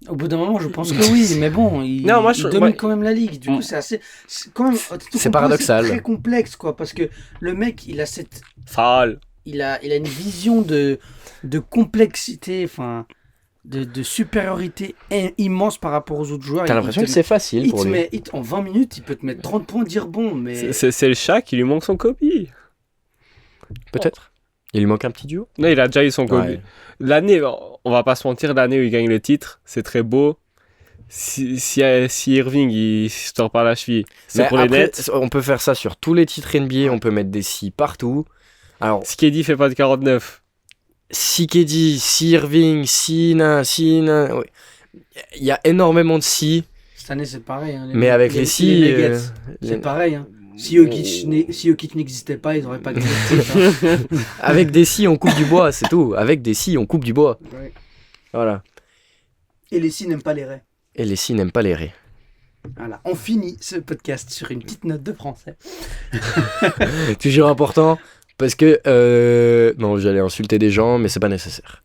Au bout d'un moment, je pense que oui, mais bon, il domine quand même la ligue. Du coup, c'est assez. C'est quand même. C'est paradoxal. C'est très complexe, quoi, parce que le mec, il a cette. Sale. Il a une vision de complexité, enfin, de supériorité immense par rapport aux autres joueurs. T'as l'impression que c'est facile pour lui. En 20 minutes, il peut te mettre 30 points, dire bon, mais. C'est le chat qui lui manque son copie. Peut-être. Il lui manque un petit duo. Non, il a déjà eu son copie. Ouais. L'année, on va pas se mentir, l'année où il gagne le titre, c'est très beau. Si Irving il se tord par la cheville, c'est Mais pour les après, Nets. on peut faire ça sur tous les titres NBA, on peut mettre des si partout. Alors, Ce qui est dit fait pas de 49. si KD, si Irving, si ouais. Il y a énormément de si, Cette année, c'est pareil. Hein, mais avec les si, Nuggets, c'est pareil. Hein. Si Jokic n'existait pas, ils n'auraient pas gagné le titre, hein. avec des si on coupe du bois, c'est tout. Avec des si on coupe du bois. Ouais. Voilà. Et les si n'aiment pas les raies. Et les si n'aiment pas les raies. Voilà, on finit ce podcast sur une petite note de français. Toujours important parce que non, j'allais insulter des gens, mais c'est pas nécessaire.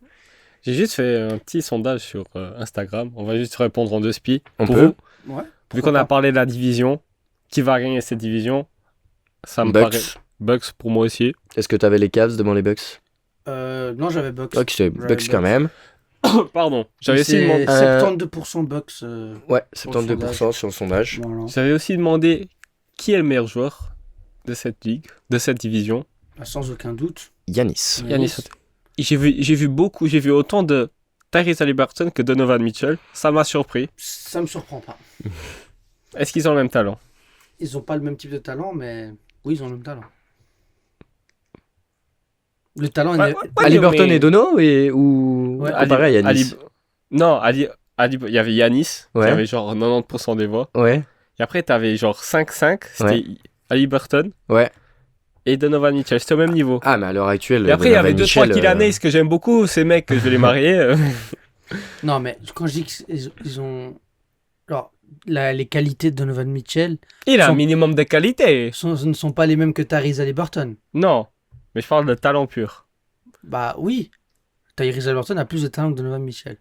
J'ai juste fait un petit sondage sur Instagram. On va juste répondre en 2 spies. On Pour peut. vous, Ouais. vu qu'on a parlé de la division, qui va gagner cette division? Ça me Bucks. paraît. Bucks pour moi aussi. Est-ce que t'avais les Cavs devant les Bucks? Non, j'avais Bucks. Ok, c'est J'avais Bucks quand même. Pardon. J'avais aussi, C'est demandé... 72% Bucks. Ouais, 72% sur le sondage. Voilà. J'avais aussi demandé qui est le meilleur joueur de cette ligue, de cette division. Bah, sans aucun doute. Yanis. Giannis. J'ai vu autant de Tyrese Haliburton que Donovan Mitchell. Ça m'a surpris. Ça me surprend pas. Est-ce qu'ils ont le même talent? Ils ont pas le même type de talent, mais oui, ils ont le même talent. Le talent Ouais, est... ouais. Haliburton mais- et Dono ou Ouais, comparé à Yanis? Non, il y avait Yanis, Ouais. qui avait genre 90% des voix. Ouais, Et après, t'avais genre 5-5, c'était Ouais. Haliburton ouais. et Donovan Mitchell. C'était au même niveau. Ah, mais à l'heure actuelle. Et après, il y avait Donovan 2-3 Mitchell, Kylian Hayes que j'aime beaucoup. Ces mecs que je vais les marier. Non, mais quand je dis qu'ils ont... Alors, les qualités de Donovan Mitchell Il a un Sont- minimum de qualité. ne sont pas les mêmes que Tyrese Haliburton. Non, mais je parle de talent pur. Bah oui. Tyrese Haliburton a plus de talent que Donovan Mitchell.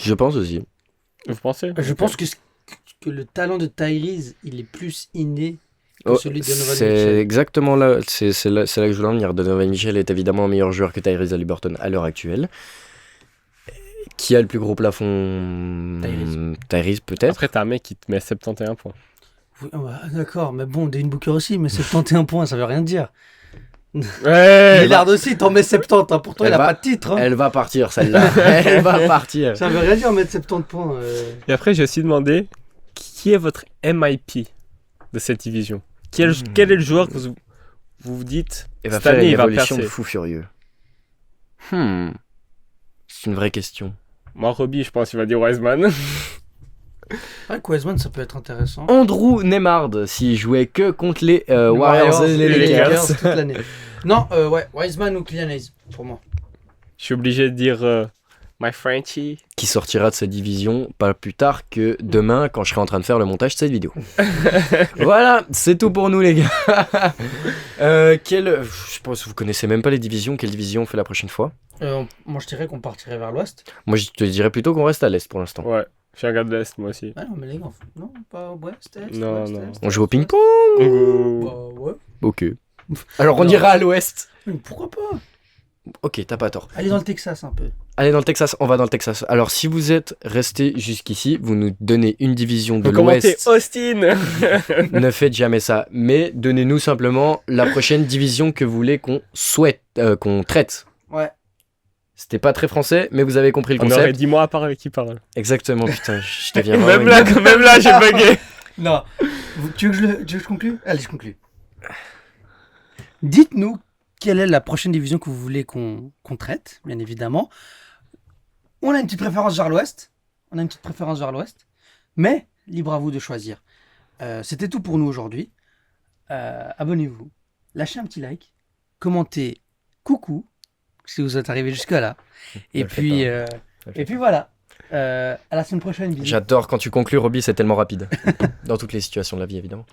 Je pense aussi. Vous pensez? Je pense que que le talent de Tyrese, il est plus inné que Oh, celui de Donovan c'est Mitchell. exactement là, c'est là que je voulais en venir. Donovan Mitchell est évidemment un meilleur joueur que Tyrese Haliburton à l'heure actuelle. Qui a le plus gros plafond? Tyrese peut-être. Après, t'as un mec qui te met 71 points. Oui, d'accord, mais bon, Devin Booker aussi, mais 71 points, ça veut rien dire. Ouais. Lillard aussi, t'en mets 70, hein. Pourtant Elle il a va- pas de titre. Hein. Elle va partir celle-là. Elle va partir. Ça veut rien dire mettre 70 points. Et après, j'ai aussi demandé qui est votre MIP de cette division. Quel est le joueur que vous vous dites Il va cette faire année une il va évolution de percer. fou furieux. C'est une vraie question. Moi, Robbie, je pense qu'il va dire Wiseman. Ouais, Wiseman, ça peut être intéressant. Andrew Nemard, s'il jouait que contre les Warriors et les Lakers. toute l'année. Non, ouais, Wiseman ou Kylian Hayes, pour moi. Je suis obligé de dire My Frenchie. Qui sortira de cette division pas plus tard que demain quand je serai en train de faire le montage de cette vidéo. Voilà, c'est tout pour nous les gars. Je pense que vous connaissez même pas les divisions. Quelle division on fait la prochaine fois? Moi, je dirais qu'on partirait vers l'ouest. Moi je te dirais plutôt qu'on reste à l'est pour l'instant. Ouais, je regarde l'Est, moi aussi. Ah non, mais les gars, non, pas ouest, est, Non, ouest, non. est, On joue au est. ping-pong. Ouh. Bah ouais. Ok. Alors on Non. ira à l'ouest. Mais pourquoi pas? Ok, t'as pas tort. Allez dans le Texas un peu. Allez dans le Texas, on va dans le Texas. Alors si vous êtes resté jusqu'ici, vous nous donnez une division de Vous commentez l'ouest. Austin. Ne faites jamais ça. Mais donnez-nous simplement la prochaine division que vous voulez qu'on qu'on traite. Ouais. C'était pas très français, mais vous avez compris le On aurait concept. 10 mois à part avec qui parle. Exactement, putain, je deviens Même vraiment là, j'ai bugué. Non. Tu veux que je conclue? Allez, je conclue. Dites-nous quelle est la prochaine division que vous voulez qu'on traite, bien évidemment. On a une petite préférence vers l'ouest. Mais libre à vous de choisir. C'était tout pour nous aujourd'hui. Abonnez-vous. Lâchez un petit like. Commentez coucou si vous êtes arrivé jusqu'à là. Et Ne le faites puis, pas. et puis voilà. À la semaine prochaine. Bisous. J'adore quand tu conclus, Roby, c'est tellement rapide. Dans toutes les situations de la vie, évidemment.